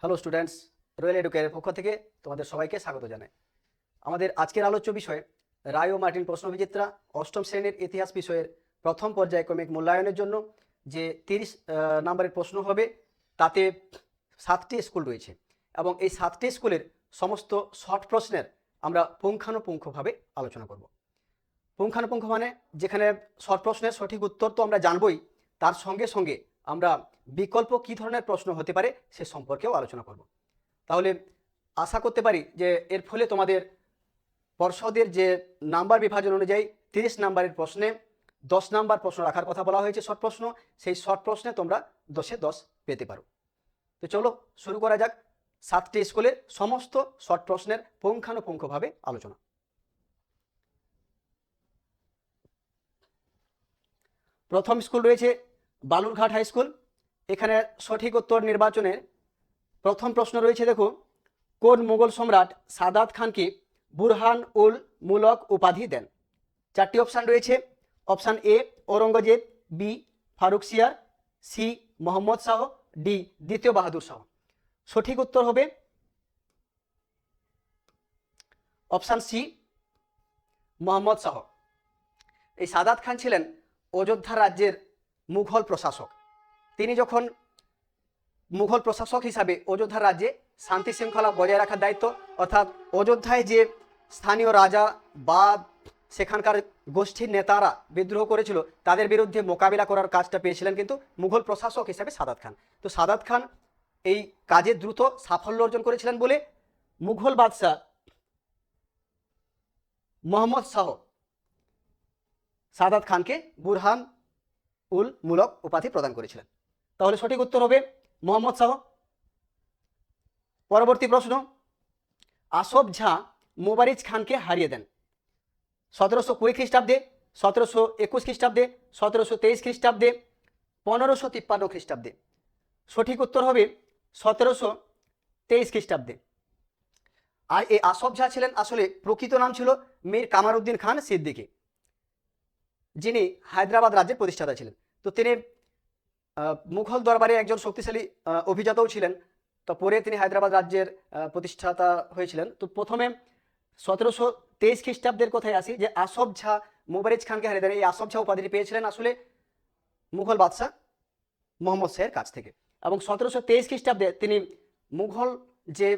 Hello students, royal এডুকেয়ারের পক্ষ থেকে তোমাদের সবাইকে স্বাগত জানাই। আমাদের আজকের আলোচ্য বিষয় রায় ও মার্টিন প্রশ্নবিচিত্রা অষ্টম শ্রেণীর ইতিহাস বিষয়ের প্রথম পর্যায়ক্রমিক মূল্যায়নের জন্য যে 30 নম্বরের প্রশ্ন হবে, তাতে 7টি স্কুল রয়েছে এবং এই 7টি স্কুলের সমস্ত শর্ট প্রশ্নের আমরা পুঙ্খানুপুঙ্খভাবে আলোচনা করব। পুঙ্খানুপুঙ্খ মানে যেখানে শর্ট প্রশ্নের সঠিক উত্তর তো আমরা জানবই, তার সঙ্গে সঙ্গে আমরা বিকল্প কী ধরনের প্রশ্ন হতে পারে সে সম্পর্কেও আলোচনা করব। তাহলে আশা করতে পারি যে এর ফলে তোমাদের পর্ষদের যে নাম্বার বিভাজন অনুযায়ী 30 নম্বরের প্রশ্নে 10 নম্বর প্রশ্ন রাখার কথা বলা হয়েছে শর্ট প্রশ্ন, সেই শর্ট প্রশ্নে তোমরা 10-এ 10 পেতে পারো। তো চলো শুরু করা যাক 7টি স্কুলের সমস্ত শর্ট প্রশ্নের পুঙ্খানুপুঙ্খভাবে আলোচনা। প্রথম স্কুল রয়েছে বালুরঘাট হাই স্কুল। এখানে সঠিক উত্তর নির্বাচনের প্রথম প্রশ্ন রয়েছে, দেখো, কোন মুঘল সম্রাট সাদাত খানকে বুরহান উল মুলক উপাধি দেন? 4টি অপশান রয়েছে। Option A Aurangzeb, B Farrukhsiyar, C Mohammad Shah, D দ্বিতীয় বাহাদুর শাহ। সঠিক উত্তর হবে অপশান সি মোহাম্মদ শাহ। এই সাদাত খান ছিলেন অযোধ্যা রাজ্যের মুঘল প্রশাসক। তিনি যখন মুঘল প্রশাসক হিসাবে অযোধ্যা রাজ্যে শান্তি শৃঙ্খলা বজায় রাখার দায়িত্ব, অর্থাৎ অযোধ্যায় যে স্থানীয় রাজা বা সেখানকার গোষ্ঠীর নেতারা বিদ্রোহ করেছিল তাদের বিরুদ্ধে মোকাবিলা করার কাজটা পেয়েছিলেন কিন্তু মুঘল প্রশাসক হিসাবে সাদাত খান। তো সাদাত খান এই কাজে দ্রুত সাফল্য অর্জন করেছিলেন বলে মুঘল বাদশাহ মোহাম্মদ শাহ সাদাত খানকে বুরহান উল মুলক উপাধি প্রদান করেছিলেন। তাহলে সঠিক উত্তর হবে মোহাম্মদ শাহ। পরবর্তী প্রশ্ন, আসফ ঝাঁ মুবারিজ খানকে হারিয়ে দেন 1720 খ্রিস্টাব্দে, 1721 খ্রিস্টাব্দে, 1723 খ্রিস্টাব্দে, 1553 খ্রিস্টাব্দে। সঠিক উত্তর হবে 1723 খ্রিস্টাব্দে। আর এই আসফ ঝাঁ ছিলেন, আসলে প্রকৃত নাম ছিল মীর কামারউদ্দিন খান সিদ্দিকী, যিনি হায়দ্রাবাদ রাজ্যের প্রতিষ্ঠাতা ছিলেন। তো তিনি মুঘল দরবারে একজন শক্তিশালী অভিজাতও ছিলেন। তো পরে তিনি হায়দ্রাবাদ রাজ্যের প্রতিষ্ঠাতা হয়েছিলেন। তো প্রথমে 1723 খ্রিস্টাব্দের কথায় আসি, যে আসফ ঝাঁ মুবারিজ খানকে হারিয়ে দেন। এই আসফ ঝাঁ উপাধিটি পেয়েছিলেন আসলে মুঘল বাদশাহ মোহাম্মদ শাহের কাছ থেকে। এবং 1723 খ্রিস্টাব্দে তিনি মুঘল যে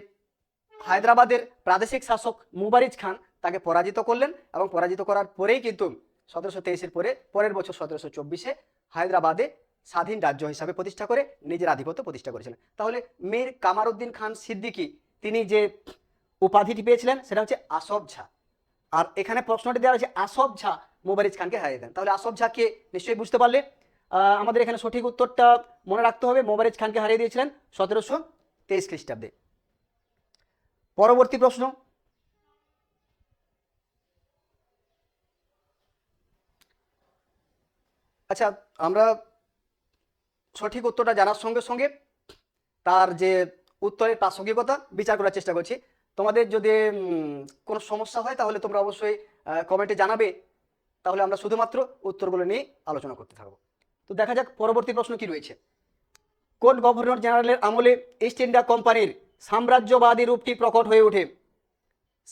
হায়দ্রাবাদের প্রাদেশিক শাসক মুবারিজ খান তাকে পরাজিত করলেন এবং পরাজিত করার পরেই কিন্তু 1723-এর পরের বছর 1724-এ হায়দ্রাবাদে স্বাধীন রাজ্য হিসাবে প্রতিষ্ঠা করে নিজের আধিপত্য প্রতিষ্ঠা করেছিলেন। তাহলে মীর কামারউদ্দিন খান সিদ্দিকী তিনি যে উপাধিটি পেয়েছিলেন সেটা হচ্ছে আসফ ঝাঁ। আর এখানে প্রশ্নটি দেওয়া হয়েছে আসফ ঝাঁ মুবারিজ খানকে হারিয়ে দেন। তাহলে আসফ ঝাঁকে নিশ্চয়ই বুঝতে পারলে। আমাদের এখানে সঠিক উত্তরটা মনে রাখতে হবে, মুবারিজ খানকে হারিয়ে দিয়েছিলেন 1723 খ্রিস্টাব্দে। পরবর্তী প্রশ্ন, আচ্ছা, আমরা সঠিক উত্তরটা জানার সঙ্গে সঙ্গে তার যে উত্তরের প্রাসঙ্গিকতা বিচার করার চেষ্টা করছি। তোমাদের যদি কোনো সমস্যা হয় তাহলে তোমরা অবশ্যই কমেন্টে জানাবে, তাহলে আমরা শুধুমাত্র উত্তরগুলো নিয়ে আলোচনা করতে থাকবো। তো দেখা যাক পরবর্তী প্রশ্ন কি রয়েছে। কোন গভর্নর জেনারেলের আমলে ইস্ট ইন্ডিয়া কোম্পানির সাম্রাজ্যবাদী রূপটি প্রকট হয়ে ওঠে?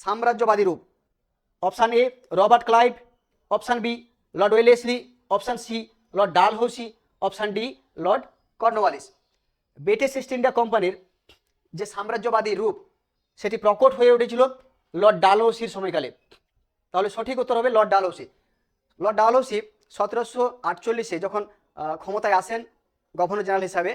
সাম্রাজ্যবাদী রূপ। Option A Robert Clive, option B Lord Wellesley, option C Lord Dalhousie, option D Lord Cornwallis. British East India কোম্পানির যে সাম্রাজ্যবাদী রূপ সেটি প্রকট হয়ে উঠেছিল লর্ড ডালহৌসির সময়কালে। তাহলে সঠিক উত্তর হবে লর্ড ডালহৌসি। লর্ড ডালহৌসি 1748-এ যখন ক্ষমতায় আসেন গভর্নর জেনারেল হিসাবে,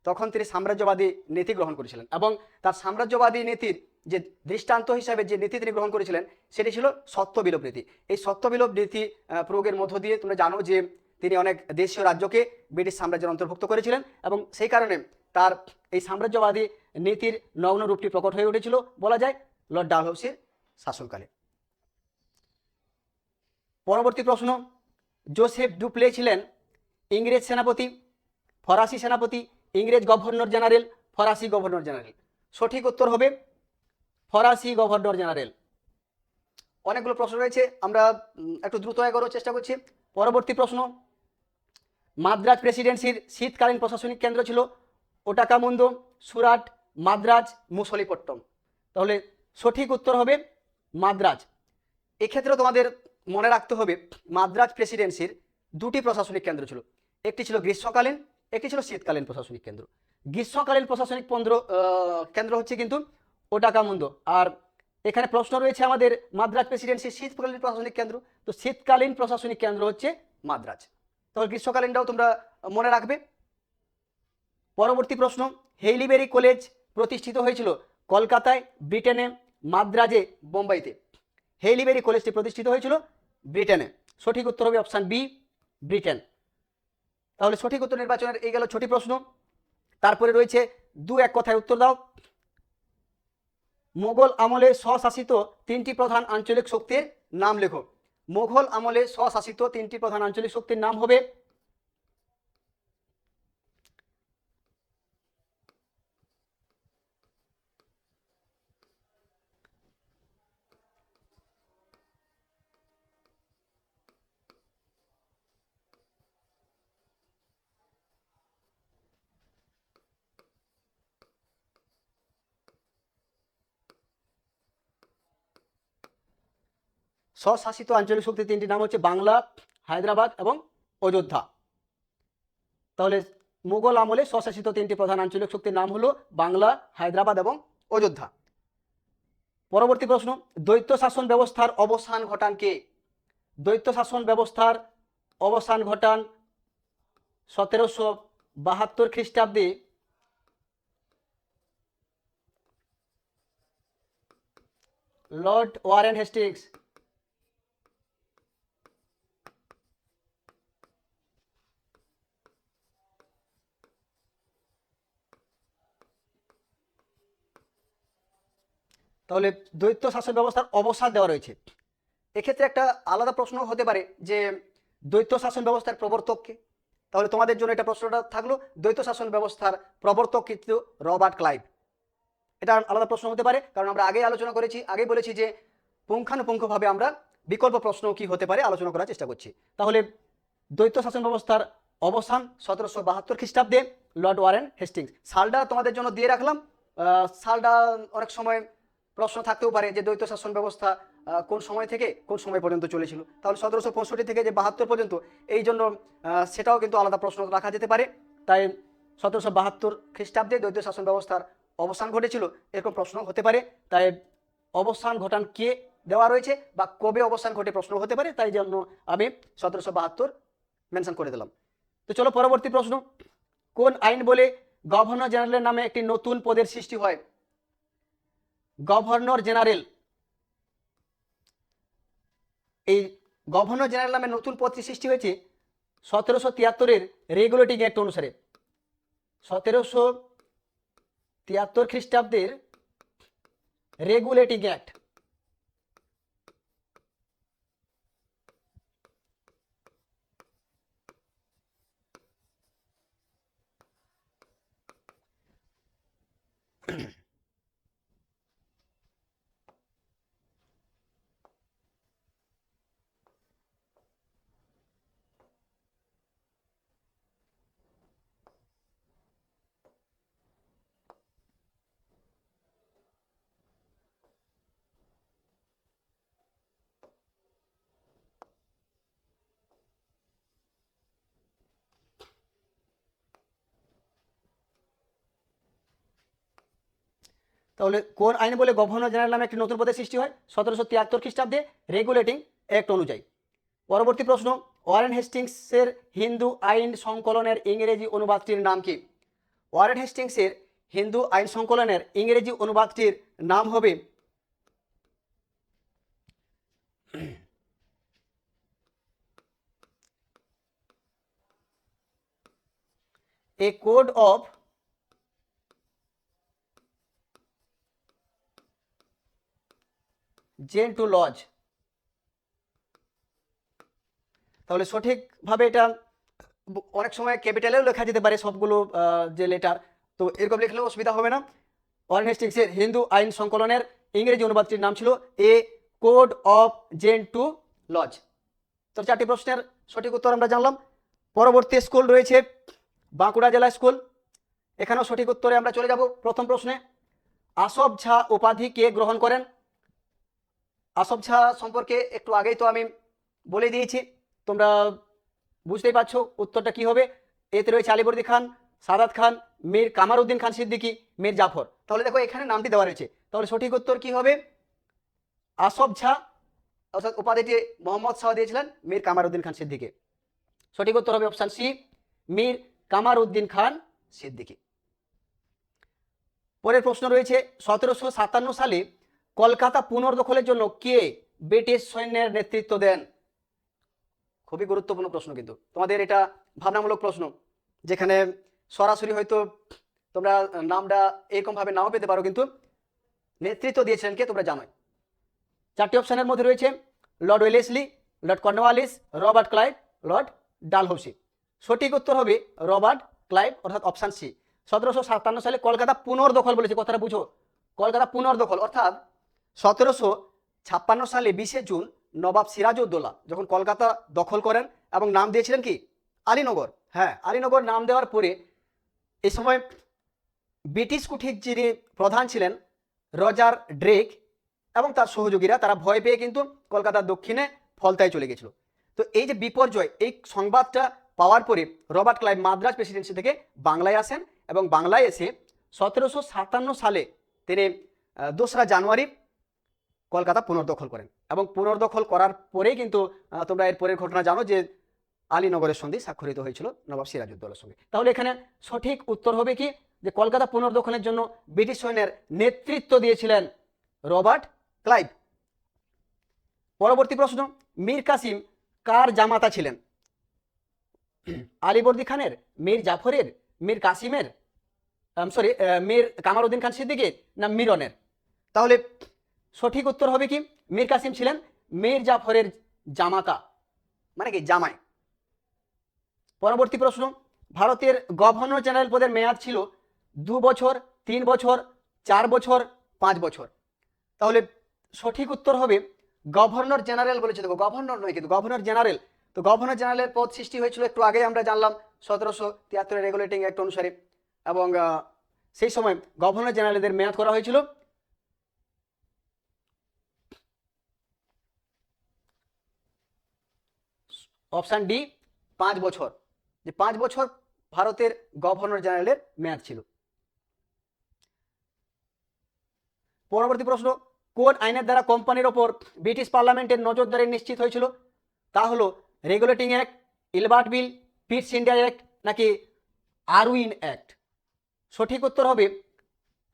তখন তিনি সাম্রাজ্যবাদী নীতি গ্রহণ করেছিলেন এবং তার সাম্রাজ্যবাদী নীতির যে দৃষ্টান্ত হিসাবে যে নীতি তিনি গ্রহণ করেছিলেন সেটি ছিল সত্যবিলোপ নীতি। এই সত্যবিলোপ নীতি প্রয়োগের মধ্য দিয়ে তোমরা জানো যে তিনি অনেক দেশীয় রাজ্যকে ব্রিটিশ সাম্রাজ্যের অন্তর্ভুক্ত করেছিলেন এবং সেই কারণে তার এই সাম্রাজ্যবাদী নীতির নগ্ন রূপটি প্রকট হয়ে উঠেছিল বলা যায় লর্ড ডালহৌসির শাসনকালে। পরবর্তী প্রশ্ন, জোসেফ ডুপ্লে ছিলেন ইংরেজ সেনাপতি, ফরাসি সেনাপতি, ইংরেজ গভর্নর জেনারেল, ফরাসি গভর্নর জেনারেল। সঠিক উত্তর হবে ফরাসি গভর্নর জেনারেল। অনেকগুলো প্রশ্ন রয়েছে, আমরা একটু দ্রুত এগোনোর চেষ্টা করছি। পরবর্তী প্রশ্ন, মাদ্রাজ প্রেসিডেন্সির শীতকালীন প্রশাসনিক কেন্দ্র ছিল ওটাকামুন্দ, সুরাট, মাদ্রাজ, মুসলিপট্টম। তাহলে সঠিক উত্তর হবে মাদ্রাজ। এক্ষেত্রে তোমাদের মনে রাখতে হবে মাদ্রাজ প্রেসিডেন্সির দুটি প্রশাসনিক কেন্দ্র ছিল, একটি ছিল গ্রীষ্মকালীন, একটি ছিল শীতকালীন প্রশাসনিক কেন্দ্র। গ্রীষ্মকালীন প্রশাসনিক কেন্দ্র হচ্ছে কিন্তু ওটাকামুন্দ। আর এখানে প্রশ্ন রয়েছে আমাদের মাদ্রাজ প্রেসিডেন্সির শীতকালীন প্রশাসনিক কেন্দ্র, তো শীতকালীন প্রশাসনিক কেন্দ্র হচ্ছে মাদ্রাজ। তাহলে গ্রীষ্মকালীনটাও তোমরা মনে রাখবে। পরবর্তী প্রশ্ন, হেইলিবেরি কলেজ প্রতিষ্ঠিত হয়েছিল কলকাতায়, ব্রিটেনে, মাদ্রাজে, বোম্বাইতে। হেইলিবেরি কলেজটি প্রতিষ্ঠিত হয়েছিল ব্রিটেনে। সঠিক উত্তর হবে অপশান বি, ব্রিটেন। তাহলে সঠিক উত্তর নির্বাচনের এই গেল 6টি প্রশ্ন। তারপরে রয়েছে 2-1 কথায় উত্তর দাও। মোগল আমলে স্বশাসিত 3টি প্রধান আঞ্চলিক শক্তির নাম লেখো। মোগল আমলে স্বশাসিত 3টি প্রধান আঞ্চলিক শক্তির নাম হবে স্বশাসিত আঞ্চলিক শক্তির 3টি নাম হচ্ছে বাংলা, হায়দ্রাবাদ এবং অযোধ্যা। তাহলে মুঘল আমলে স্বশাসিত 3টি প্রধান আঞ্চলিক শক্তির নাম হলো বাংলা, হায়দ্রাবাদ এবং অযোধ্যা। পরবর্তী প্রশ্ন, দ্বৈত শাসন ব্যবস্থার অবসান ঘটান কে? দ্বৈত শাসন ব্যবস্থার অবসান ঘটান 1772 খ্রিস্টাব্দে লর্ড ওয়ারেন হেস্টিংস। তাহলে দ্বৈত শাসন ব্যবস্থার অবসান দেওয়া রয়েছে। এক্ষেত্রে একটা আলাদা প্রশ্ন হতে পারে যে দ্বৈত শাসন ব্যবস্থার প্রবর্তক কে? তাহলে তোমাদের জন্য এটা প্রশ্নটা থাকলো, দ্বৈত শাসন ব্যবস্থার প্রবর্তক কিন্তু রবার্ট ক্লাইভ। এটা আলাদা প্রশ্ন হতে পারে, কারণ আমরা আগেই আলোচনা করেছি, আগেই বলেছি যে পুঙ্খানুপুঙ্খভাবে আমরা বিকল্প প্রশ্ন কি হতে পারে আলোচনা করার চেষ্টা করছি। তাহলে দ্বৈত শাসন ব্যবস্থার অবসান 1772 খ্রিস্টাব্দে লর্ড ওয়ারেন হেস্টিংস। সালটা তোমাদের জন্য দিয়ে রাখলাম। সালটা অনেক সময় প্রশ্ন থাকতেও পারে যে দ্বৈত শাসন ব্যবস্থা কোন সময় থেকে কোন সময় পর্যন্ত চলেছিল। তাহলে 1765 থেকে যে 72 পর্যন্ত, এই জন্য সেটাও কিন্তু আলাদা প্রশ্ন রাখা যেতে পারে। তাই 1772 খ্রিস্টাব্দে দ্বৈত শাসন ব্যবস্থার অবসান ঘটেছিল, এরকম প্রশ্ন হতে পারে। তাই অবসান ঘটান কে দেওয়া রয়েছে বা কবে অবসান ঘটে প্রশ্ন হতে পারে, তাই জন্য আমি 1772 মেনশন করে দিলাম। তো চলো পরবর্তী প্রশ্ন, কোন আইন বলে গভর্নর জেনারেলের নামে একটি নতুন পদের সৃষ্টি হয়? গভর্নর জেনারেল, এই গভর্নর জেনারেল নামে নতুন পদটি সৃষ্টি হয়েছে 1773 রেগুলেটিং অ্যাক্ট অনুসারে। 1773 খ্রিস্টাব্দের রেগুলেটিং অ্যাক্ট। তাহলে কোন আইন বলে গভর্নর জেনারেল নামে একটি নতুন পদের সৃষ্টি হয়? 1773 খ্রিস্টাব্দে রেগুলেটিং অ্যাক্ট অনুযায়ী। পরবর্তী প্রশ্ন, ওয়ারেন হেস্টিংসের হিন্দু আইন সংকলনের ইংরেজি অনুবাদটির নাম কি? ওয়ারেন হেস্টিংসের হিন্দু আইন সংকলনের ইংরেজি অনুবাদটির নাম হবে এ কোড অফ জেন্টু লজ। তাহলে সঠিকভাবে এটা অনেক সময় ক্যাপিটালেও লেখা যেতে পারে সবগুলো যে লেটার, তো এরকম লিখলেও অসুবিধা হবে না। ওয়ারেন হেস্টিংসের হিন্দু আইন সংকলনের ইংরেজি অনুবাদটির নাম ছিল এ কোড অফ জেন্টু লজ। তো 4টি প্রশ্নের সঠিক উত্তর আমরা জানলাম। পরবর্তী স্কুল রয়েছে বাঁকুড়া জেলা স্কুল। এখানেও সঠিক উত্তরে আমরা চলে যাব প্রথম প্রশ্নে। আসফ ঝা উপাধি কে গ্রহণ করেন? আসফ ঝা সম্পর্কে একটু আগেই তো আমি বলে দিয়েছি, তোমরা বুঝতেই পারছো উত্তরটা কি হবে। এতে রয়েছে আলীবর্দী খান, সাদাত খান, মীর কামারউদ্দিন খান সিদ্দিকী, মীর জাফর। তাহলে দেখো এখানে নামটি দেওয়া রয়েছে, তাহলে সঠিক উত্তর কি হবে? আসফ ঝা, অর্থাৎ উপাধিটি মোহাম্মদ শাহ দিয়েছিলেন মীর কামারউদ্দিন খান সিদ্দিকী। সঠিক উত্তর হবে অপশন সি, মীর কামারউদ্দিন খান সিদ্দিকী। পরের প্রশ্ন রয়েছে 1757 সালে কলকাতা পুনর্দখলের জন্য কে ব্রিটিশ সৈন্যের নেতৃত্ব দেন? খুবই গুরুত্বপূর্ণ প্রশ্ন, কিন্তু তোমাদের এটা ভাবনামূলক প্রশ্ন, যেখানে সরাসরি হয়তো তোমরা নামটা এরকম ভাবে নাও পেতে পারো, কিন্তু নেতৃত্ব দিয়েছিলেন কে তোমরা জানোই। চারটি অপশনের মধ্যে রয়েছে Lord Wellesley, Lord Cornwallis, Robert Clive, Lord Dalhousie. সঠিক উত্তর হবে রবার্ট ক্লাইভ, অর্থাৎ অপশন সি। 1757 সালে কলকাতা পুনর্দখল বলেছে, কথাটা বুঝো, কলকাতা পুনর্দখল অর্থাৎ 1756 সালে 20 জুন নবাব সিরাজউদ্দৌলা যখন কলকাতা দখল করেন এবং নাম দিয়েছিলেন কি আলীনগর। হ্যাঁ, আলীনগর নাম দেওয়ার পরে এই সময় ব্রিটিশ কুঠির যিনি প্রধান ছিলেন রজার ড্রেক এবং তার সহযোগীরা, তারা ভয় পেয়ে কিন্তু কলকাতার দক্ষিণে ফলতায় চলে গেছিল। তো এই যে বিপর্যয়, এই সংবাদটা পাওয়ার পরে রবার্ট ক্লাইভ মাদ্রাজ প্রেসিডেন্সি থেকে বাংলায় আসেন এবং বাংলায় এসে 1757 সালে তিনি 2রা জানুয়ারি কলকাতা পুনর্দখল করেন। এবং পুনর্দখল করার পরেই কিন্তু তোমরা এর পরের ঘটনা জানো যে আলীনগরের সন্ধি স্বাক্ষরিত হয়েছিল নবাব সিরাজউদ্দৌলার সঙ্গে। তাহলে এখানে সঠিক উত্তর হবে কি, যে কলকাতা পুনর্দখলের জন্য ব্রিটিশ সৈন্যের নেতৃত্ব দিয়েছিলেন রবার্ট ক্লাইভ। পরবর্তী প্রশ্ন, মীর কাসিম কার জামাতা ছিলেন? আলীবর্দী খানের, মীর জাফরের, মীর কাসিমের, মীর কামারউদ্দিন খান সিদ্দিকীর, না মিরনের? তাহলে সঠিক উত্তর হবে কি, মীর কাসিম ছিলেন মীর জাফরের জামাতা, মানে কি জামাই। পরবর্তী প্রশ্ন, ভারতের গভর্নর জেনারেল পদের মেয়াদ ছিল 2 বছর, 3 বছর, 4 বছর, 5 বছর। তাহলে সঠিক উত্তর হবে গভর্নর জেনারেল বলেছে, দেখো গভর্নর নয় কিন্তু গভর্নর জেনারেল। তো গভর্নর জেনারেলের পদ সৃষ্টি হয়েছিল একটু আগেই আমরা জানলাম 1773 রেগুলেটিং অ্যাক্ট অনুসারে, এবং সেই সময় গভর্নর জেনারেলদের মেয়াদ করা হয়েছিল অপশন ডি 5 বছর, যে 5 বছর ভারতের গভর্নর জেনারেলের মেয়াদ ছিল। পরবর্তী প্রশ্ন, কোন আইনের দ্বারা কোম্পানির ওপর ব্রিটিশ পার্লামেন্টের নজরদারি নিশ্চিত হয়েছিল? তা হলো রেগুলেটিং অ্যাক্ট, ইলবার্ট বিল, পিটস ইন্ডিয়া অ্যাক্ট, নাকি আরউইন অ্যাক্ট? সঠিক উত্তর হবে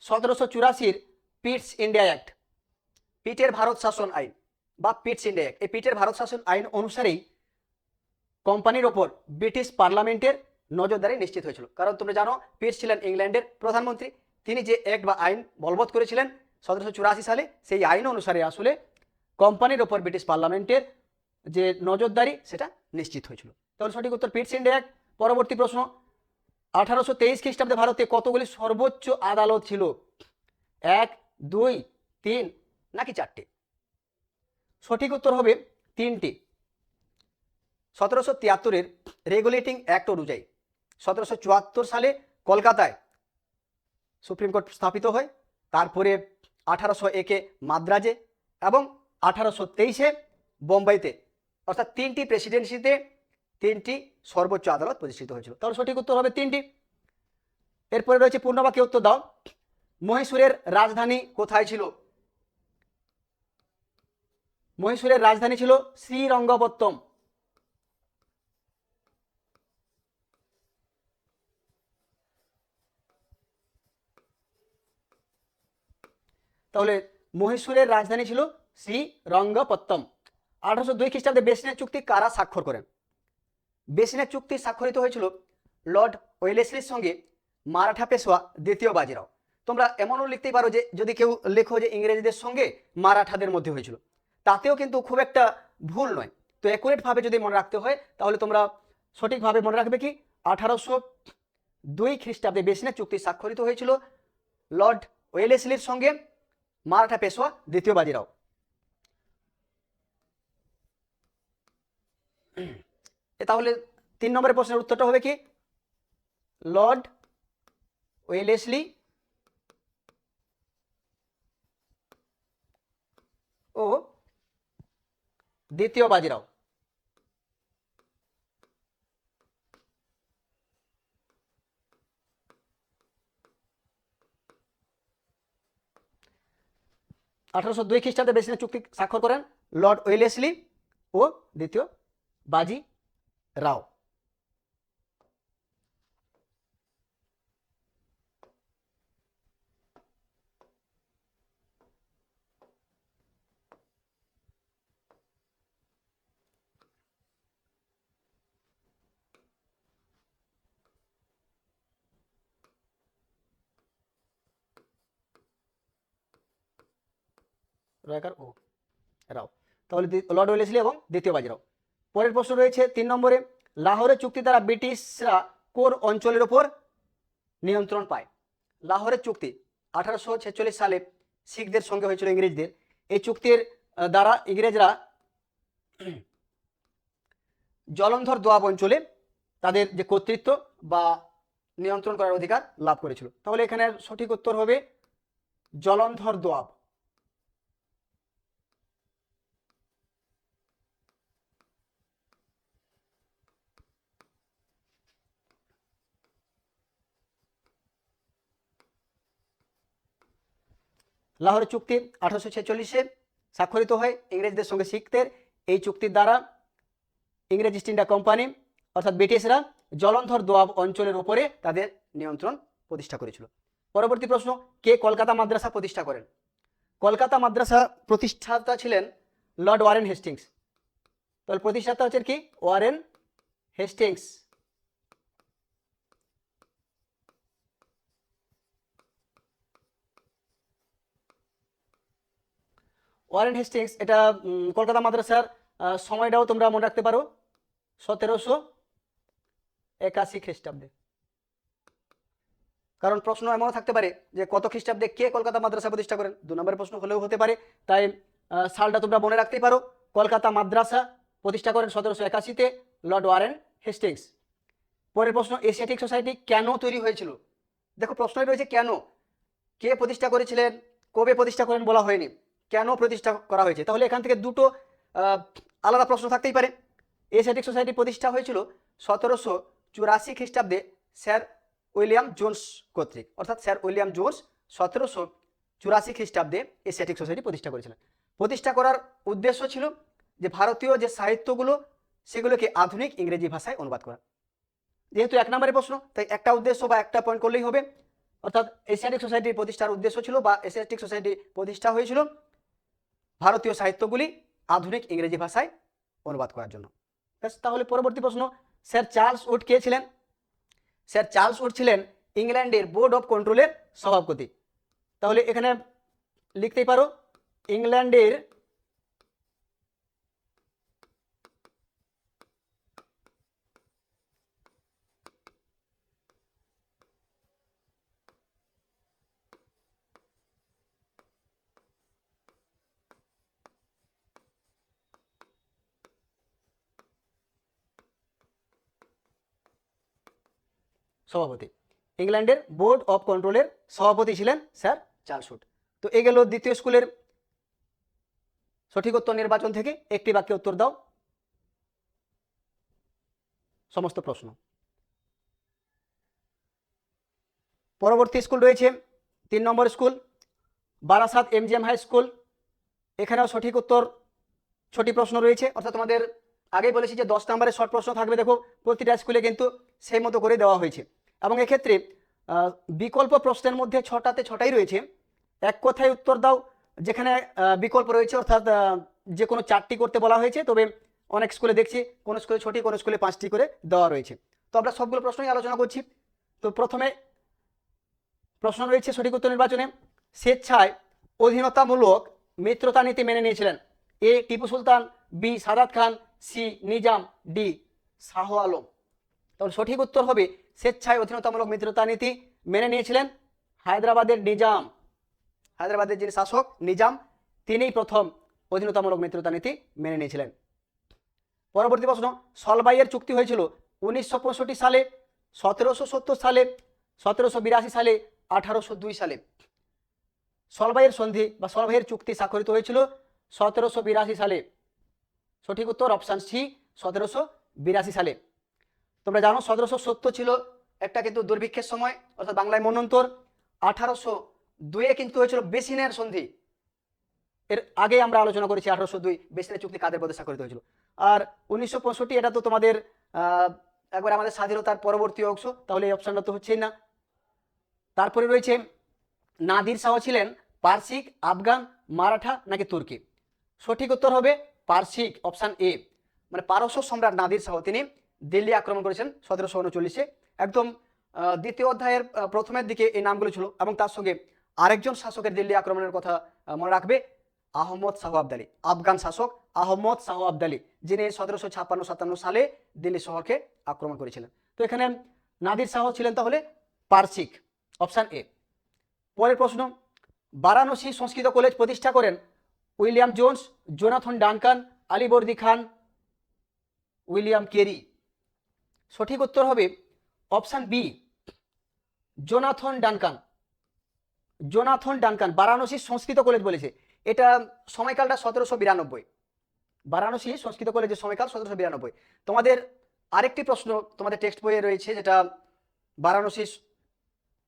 1784 পিটস ইন্ডিয়া অ্যাক্ট, পিটের ভারত শাসন আইন বা পিটস ইন্ডিয়া অ্যাক্ট। এই পিটের ভারত শাসন আইন অনুসারেই কোম্পানির ওপর ব্রিটিশ পার্লামেন্টের নজরদারি নিশ্চিত হয়েছিল। কারণ তোমরা জানো পিটস ছিলেন ইংল্যান্ডের প্রধানমন্ত্রী, তিনি যে অ্যাক্ট বা আইন বলবৎ করেছিলেন 1784 সালে, সেই আইন অনুসারে আসলে কোম্পানির ওপর ব্রিটিশ পার্লামেন্টের যে নজরদারি সেটা নিশ্চিত হয়েছিল। তাহলে সঠিক উত্তর পিটস ইন্ডিয়া অ্যাক্ট। পরবর্তী প্রশ্ন, 1823 খ্রিস্টাব্দে ভারতে কতগুলি সর্বোচ্চ আদালত ছিল? 1, 2, 3 নাকি 4টি? সঠিক উত্তর হবে 3টি। 1773 রেগুলেটিং অ্যাক্ট অনুযায়ী 1774 সালে কলকাতায় সুপ্রিম কোর্ট স্থাপিত হয়, তারপরে 1801 মাদ্রাজে এবং 1823 বোম্বাইতে, অর্থাৎ 3টি প্রেসিডেন্সিতে 3টি সর্বোচ্চ আদালত প্রতিষ্ঠিত হয়েছিল। তাহলে সঠিক উত্তর হবে 3টি। এরপরে রয়েছে পূর্ণবাক্যে উত্তর দাও। মহীশূরের রাজধানী কোথায় ছিল? মহীশূরের রাজধানী ছিল শ্রীরঙ্গপত্তম। তাহলে মহীশূরের রাজধানী ছিল শ্রীরঙ্গপত্তম। 1802 খ্রিস্টাব্দে বেসিনের চুক্তি কারা স্বাক্ষর করেন? বেসিনের চুক্তি স্বাক্ষরিত হয়েছিল লর্ড ওয়েলেসলির সঙ্গে মারাঠা পেশোয়া দ্বিতীয় বাজিরাও। তোমরা এমনও লিখতেই পারো যে যদি কেউ লেখো যে ইংরেজদের সঙ্গে মারাঠাদের মধ্যে হয়েছিল, তাতেও কিন্তু খুব একটা ভুল নয়। তো অ্যাকুরেটভাবে যদি মনে রাখতে হয় তাহলে তোমরা সঠিকভাবে মনে রাখবে কি 1802 খ্রিস্টাব্দে বেসিনের চুক্তি স্বাক্ষরিত হয়েছিল লর্ড ওয়েলেসলির সঙ্গে মারাঠা পেশোয়া দ্বিতীয় বাজিরাও। তাহলে 3 নম্বরের প্রশ্নের উত্তরটা হবে কি লর্ড ওয়েলেসলি ও দ্বিতীয় বাজিরাও। আঠারোশো দুই খ্রিস্টাব্দে বেসিনের চুক্তি স্বাক্ষর করেন লর্ড ওয়েলেসলি ও দ্বিতীয় বাজি রাও। রয়কার ও রাও, তাহলে লর্ড ওয়েলেসলি এবং দ্বিতীয় বাজিরাও। পরের প্রশ্ন রয়েছে 3 নম্বরে, লাহোরের চুক্তি দ্বারা ব্রিটিশরা কোন অঞ্চলের ওপর নিয়ন্ত্রণ পায়? লাহোরের চুক্তি 1846 সালে শিখদের সঙ্গে হয়েছিল ইংরেজদের। এই চুক্তির দ্বারা ইংরেজরা জলন্ধর দোয়াব অঞ্চলে তাদের যে কর্তৃত্ব বা নিয়ন্ত্রণ করার অধিকার লাভ করেছিল। তাহলে এখানে সঠিক উত্তর হবে জলন্ধর দোয়াব। লাহোরের চুক্তি 1846-এ স্বাক্ষরিত হয় ইংরেজদের সঙ্গে শিখদের। এই চুক্তির দ্বারা ইংরেজ ইস্ট ইন্ডিয়া কোম্পানি অর্থাৎ ব্রিটিশরা জলন্ধর দোয়াব অঞ্চলের উপরে তাদের নিয়ন্ত্রণ প্রতিষ্ঠা করেছিল। পরবর্তী প্রশ্ন, কে কলকাতা মাদ্রাসা প্রতিষ্ঠা করেন? কলকাতা মাদ্রাসা প্রতিষ্ঠাতা ছিলেন লর্ড ওয়ারেন হেস্টিংস। তাহলে প্রতিষ্ঠাতা হচ্ছেন কি? Warren Hastings. ওয়ারেন হেস্টিংস, এটা কলকাতা মাদ্রাসার সময়টাও তোমরা মনে রাখতে পারো 1781 খ্রিস্টাব্দে। কারণ প্রশ্ন এমন থাকতে পারে যে কত খ্রিস্টাব্দে কে কলকাতা মাদ্রাসা প্রতিষ্ঠা করেন, 2 নম্বরের প্রশ্ন হলেও হতে পারে। তাই সালটা তোমরা মনে রাখতেই পারো। কলকাতা মাদ্রাসা প্রতিষ্ঠা করেন 1781-তে লর্ড ওয়ারেন হেস্টিংস। পরের প্রশ্ন, এশিয়াটিক সোসাইটি কেন তৈরি হয়েছিল? দেখো প্রশ্নই রয়েছে কেন, কে প্রতিষ্ঠা করেছিলেন, কবে প্রতিষ্ঠা করেন বলা হয়নি, কেন প্রতিষ্ঠা করা হয়েছে। তাহলে এখান থেকে দুটো আলাদা প্রশ্ন থাকতেই পারে। এশিয়াটিক সোসাইটি প্রতিষ্ঠা হয়েছিল 1784 খ্রিস্টাব্দে স্যার উইলিয়াম জোন্স কর্তৃক, অর্থাৎ স্যার উইলিয়াম জোন্স 1784 খ্রিস্টাব্দে এশিয়াটিক সোসাইটি প্রতিষ্ঠা করেছিলেন। প্রতিষ্ঠা করার উদ্দেশ্য ছিল যে ভারতীয় যে সাহিত্যগুলো সেগুলোকে আধুনিক ইংরেজি ভাষায় অনুবাদ করা। যেহেতু 1 নম্বরের প্রশ্ন, তাই একটা উদ্দেশ্য বা একটা পয়েন্ট করলেই হবে। অর্থাৎ এশিয়াটিক সোসাইটির প্রতিষ্ঠার উদ্দেশ্য ছিল বা এশিয়াটিক সোসাইটি প্রতিষ্ঠা হয়েছিল ভারতীয় সাহিত্যগুলি আধুনিক ইংরেজি ভাষায় অনুবাদ করার জন্য। তাহলে পরবর্তী প্রশ্ন, স্যার চার্লস উড কে ছিলেন? স্যার চার্লস উড ছিলেন ইংল্যান্ডের বোর্ড অফ কন্ট্রোলের সভাপতি। তাহলে এখানে লিখতেই পারো ইংল্যান্ডের সভাপতি, ইংল্যান্ডের বোর্ড অফ কন্ট্রোলের সভাপতি ছিলেন স্যার চার্লস উড। তো এ গেল দ্বিতীয় স্কুলের সঠিক উত্তর নির্বাচন থেকে। একটি বাক্যে উত্তর দাও সমস্ত প্রশ্ন। পরবর্তী স্কুল রয়েছে 3 নম্বর school Barasat MGM high school. এখানেও সঠিক উত্তর 6টি প্রশ্ন রয়েছে, অর্থাৎ তোমাদের আগেই বলেছি যে 10 নম্বরের শর্ট প্রশ্ন থাকবে। দেখো প্রতিটা স্কুলে কিন্তু সেই মতো করে দেওয়া হয়েছে এবং এক্ষেত্রে বিকল্প প্রশ্নের মধ্যে 6টাতে 6টাই রয়েছে এক কথায় উত্তর দাও, যেখানে বিকল্প রয়েছে অর্থাৎ যে কোনো 4টি করতে বলা হয়েছে। তবে অনেক স্কুলে দেখছি কোন স্কুলে 6টি কোন স্কুলে 5টি করে দেওয়া রয়েছে। তো আমরা সবগুলো প্রশ্নই আলোচনা করছি। তো প্রথমে প্রশ্ন রয়েছে সঠিক উত্তর নির্বাচনে, স্বেচ্ছায় অধীনতামূলক মিত্রতা নীতি মেনে নিয়েছিলেন? এ টিপু সুলতান, বি সাদাত খান, সি নিজাম, ডি শাহ আলম। তাহলে সঠিক উত্তর হবে স্বেচ্ছায় অধীনতামূলক মিত্রতা নীতি মেনে নিয়েছিলেন হায়দ্রাবাদের নিজাম। হায়দ্রাবাদের যিনি শাসক নিজাম, তিনিই প্রথম অধীনতামূলক মিত্রতা নীতি মেনে নিয়েছিলেন। পরবর্তী প্রশ্ন, সলবাইয়ের চুক্তি হয়েছিল 1965 সালে, 1770 সালে, 1782 সালে, 1802 সালে। সলভাইয়ের সন্ধি বা সলভাইয়ের চুক্তি স্বাক্ষরিত হয়েছিল 1782 সালে। সঠিক উত্তর অপশান সি, 1782 সালে। তোমরা জানো 1770 ছিল একটা কিন্তু দুর্ভিক্ষের সময়, অর্থাৎ বাংলায় মন্বন্তর। 1802 কিন্তু হয়েছিল বেসিনের সন্ধি। এর আগে আমরা আলোচনা করেছি 1802 বেসিনের চুক্তি কাদের মধ্যে স্বাক্ষরিত হয়েছিল। আর 1965 এটা তো তোমাদের একবার আমাদের স্বাধীনতার পরবর্তী অংশ, তাহলে এই অপশনটা তো হচ্ছেই না। তারপরে রয়েছে নাদির শাহ ছিলেন পারসিক, আফগান, মারাঠা নাকি তুর্কি? সঠিক উত্তর হবে পারসিক, অপশান এ। মানে পারস্য সম্রাট নাদির শাহ তিনি দিল্লি আক্রমণ করেছেন 1739-এ। একদম দ্বিতীয় অধ্যায়ের প্রথমের দিকে এই নামগুলো ছিল, এবং তার সঙ্গে আরেকজন শাসকের দিল্লি আক্রমণের কথা মনে রাখবে, আহমদ শাহ আবদালি, আফগান শাসক আহমদ শাহ আবদালি, যিনি 1756-57 সালে দিল্লি শহরকে আক্রমণ করেছিলেন। তো এখানে নাদির শাহ ছিলেন তাহলে পারসিক, অপশান এ। পরের প্রশ্ন, বারাণসী সংস্কৃত কলেজ প্রতিষ্ঠা করেন William Jones, Jonathan Duncan, Alivardi Khan, William Carey? সঠিক উত্তর হবে option B, Jonathan Duncan. Jonathan Duncan Varanasi সংস্কৃত কলেজ বলেছে। এটা সময়কালটা 1792। বারাণসী সংস্কৃত কলেজের সময়কাল 1792। তোমাদের আরেকটি প্রশ্ন তোমাদের টেক্সট বইয়ে রয়েছে, যেটা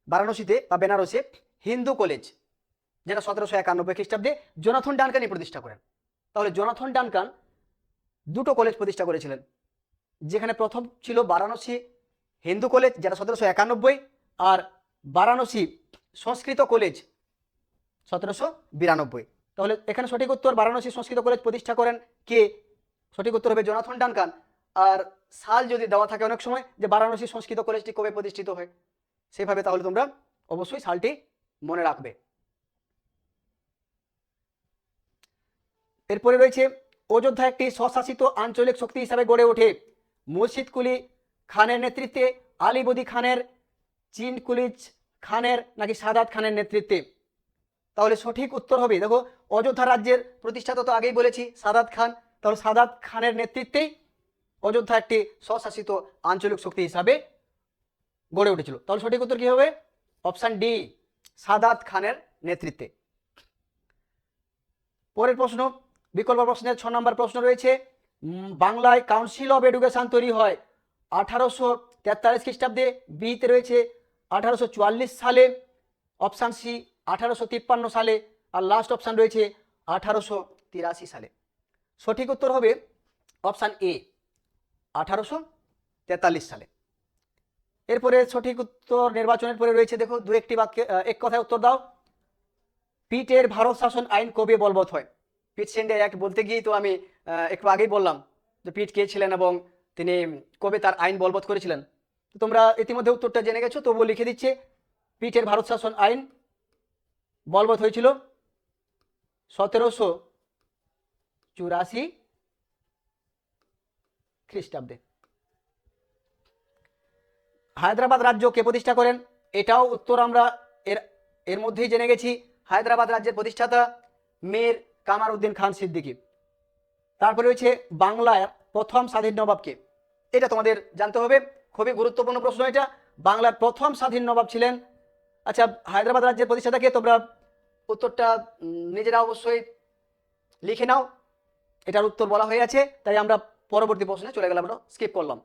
বারাণসীতে বা বেনারসে হিন্দু কলেজ, যেটা 1791 খ্রিস্টাব্দে জোনাথন ডানকানই প্রতিষ্ঠা করেন। তাহলে জোনাথন ডানকান দুটো কলেজ প্রতিষ্ঠা করেছিলেন, যেখানে প্রথম ছিল বারাণসী হিন্দু কলেজ, যেটা 1791, আর বারাণসী সংস্কৃত কলেজ 1792। তাহলে এখানে সঠিক উত্তর বারাণসী সংস্কৃত কলেজ প্রতিষ্ঠা করেন কে? সঠিক উত্তর হবে জোনাথন ডানকান। আর সাল যদি দেওয়া থাকে অনেক সময় যে বারাণসী সংস্কৃত কলেজটি কবে প্রতিষ্ঠিত হয়, সেভাবে তাহলে তোমরা অবশ্যই সালটি মনে রাখবে। এরপরে রয়েছে অযোধ্যা একটি স্বশাসিত আঞ্চলিক শক্তি হিসাবে গড়ে ওঠে মুর্শিদ কুলি খানের নেতৃত্বে, আলীবর্দী খানের, চিনকুলিজ খানের নাকি সাদাত খানের নেতৃত্বে? তাহলে সঠিক উত্তর হবে, দেখো অযোধ্যা রাজ্যের প্রতিষ্ঠাতা তো আগেই বলেছি সাদাত খান, তাহলে সাদাত খানের নেতৃত্বেই অযোধ্যা একটি স্বশাসিত আঞ্চলিক শক্তি হিসাবে গড়ে উঠেছিল। তাহলে সঠিক উত্তর কি হবে? অপশান ডি, সাদাত খানের নেতৃত্বে। পরের প্রশ্ন, বিকল্প প্রশ্নের 6 নম্বর প্রশ্ন রয়েছে, বাংলায় কাউন্সিল অফ এডুকেশন তৈরি হয় 1843 খ্রিস্টাব্দে, বিতে রয়েছে 1844 সালে, অপশান সি 1853 সালে, আর লাস্ট অপশান রয়েছে 1883 সালে। সঠিক উত্তর হবে অপশান এ, 1843 সালে। এরপরে সঠিক উত্তর নির্বাচনের পরে রয়েছে, দেখো দু একটি বাক্যে এক কথায় উত্তর দাও। পিটের ভারত শাসন আইন কবে বলবৎ হয়? পিট সেন্ডে এক বলতে গিয়েই তো আমি একটু আগেই বললাম যে পিট কে ছিলেন এবং তিনি কবে তার আইন বলবৎ করেছিলেন। তো তোমরা ইতিমধ্যে উত্তরটা জেনে গেছো, তবুও লিখে দিচ্ছে, পিটের ভারত শাসন আইন বলবৎ হয়েছিল 1784 খ্রিস্টাব্দে। হায়দ্রাবাদ রাজ্য কে প্রতিষ্ঠা করেন? এটাও উত্তর আমরা এর মধ্যেই জেনে গেছি। হায়দ্রাবাদ রাজ্যের প্রতিষ্ঠাতা মীর কামার উদ্দিন খান সিদ্দিকী। তারপরে রয়েছে বাংলার প্রথম স্বাধীন নবাবকে? এটা তোমাদের জানতে হবে, খুবই গুরুত্বপূর্ণ প্রশ্ন এটা। বাংলার প্রথম স্বাধীন নবাব ছিলেন, আচ্ছা হায়দ্রাবাদ রাজ্যের প্রতিষ্ঠাতাকে তোমরা উত্তরটা নিজেরা অবশ্যই লিখে নাও, এটার উত্তর বলা হয়ে আছে, তাই আমরা পরবর্তী প্রশ্নে চলে গেলাম, আমরা স্কিপ করলাম।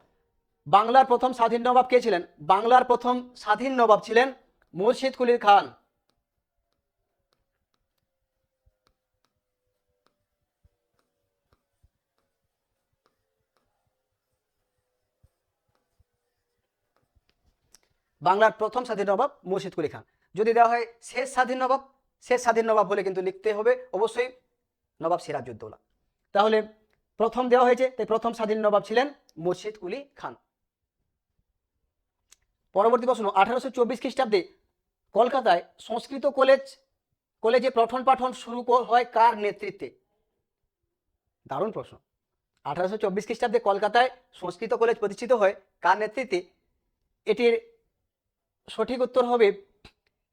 বাংলার প্রথম স্বাধীন নবাব কে ছিলেন? বাংলার প্রথম স্বাধীন নবাব ছিলেন মুর্শিদ কুলি খান। বাংলার প্রথম স্বাধীন নবাব মুর্শিদ কুলি খান। যদি দেওয়া হয় শেষ স্বাধীন নবাব, শেষ স্বাধীন নবাব বলে কিন্তু লিখতে হবে অবশ্যই নবাব সিরাজউদ্দৌলা। তাহলে প্রথম দেওয়া হয়েছে, তাই প্রথম স্বাধীন নবাব ছিলেন মুর্শিদ কুলি খান। পরবর্তী প্রশ্ন, 1824 খ্রিস্টাব্দে কলকাতায় সংস্কৃত কলেজে পঠন পাঠন শুরু হয় কার নেতৃত্বে? দারুণ প্রশ্ন। 1824 খ্রিস্টাব্দে কলকাতায় সংস্কৃত কলেজ প্রতিষ্ঠিত হয় কার নেতৃত্বে? এটির সঠিক উত্তর হবে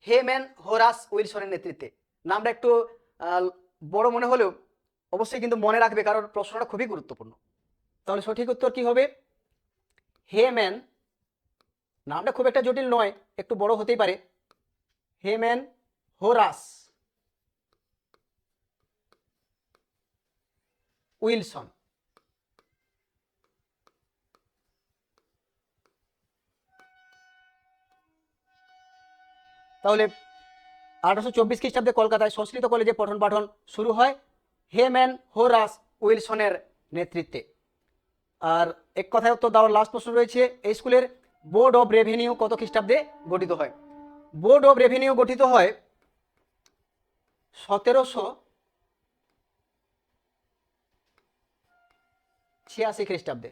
হেম্যান হোরাস উইলসনের নেতৃত্বে। নামটা একটু বড় মনে হলেও অবশ্যই কিন্তু মনে রাখবে, কারণ প্রশ্নটা খুবই গুরুত্বপূর্ণ। তাহলে সঠিক উত্তর কি হবে? হেম্যান নামটা খুব একটা জটিল নয়, একটু বড় হতেই পারে। Hemen Horace Wilson. তাহলে 1824 খ্রিস্টাব্দে কলকাতায় সংস্কৃত কলেজে পঠন পাঠন শুরু হয় হেমেন হোরাস উইলসনের নেতৃত্বে। আর এক কথায় উত্তর দেওয়ার লাস্ট প্রশ্ন রয়েছে, এই স্কুলের বোর্ড অফ রেভিনিউ কত খ্রিস্টাব্দে গঠিত হয়? বোর্ড অফ রেভিনিউ গঠিত হয় 1786 খ্রিস্টাব্দে।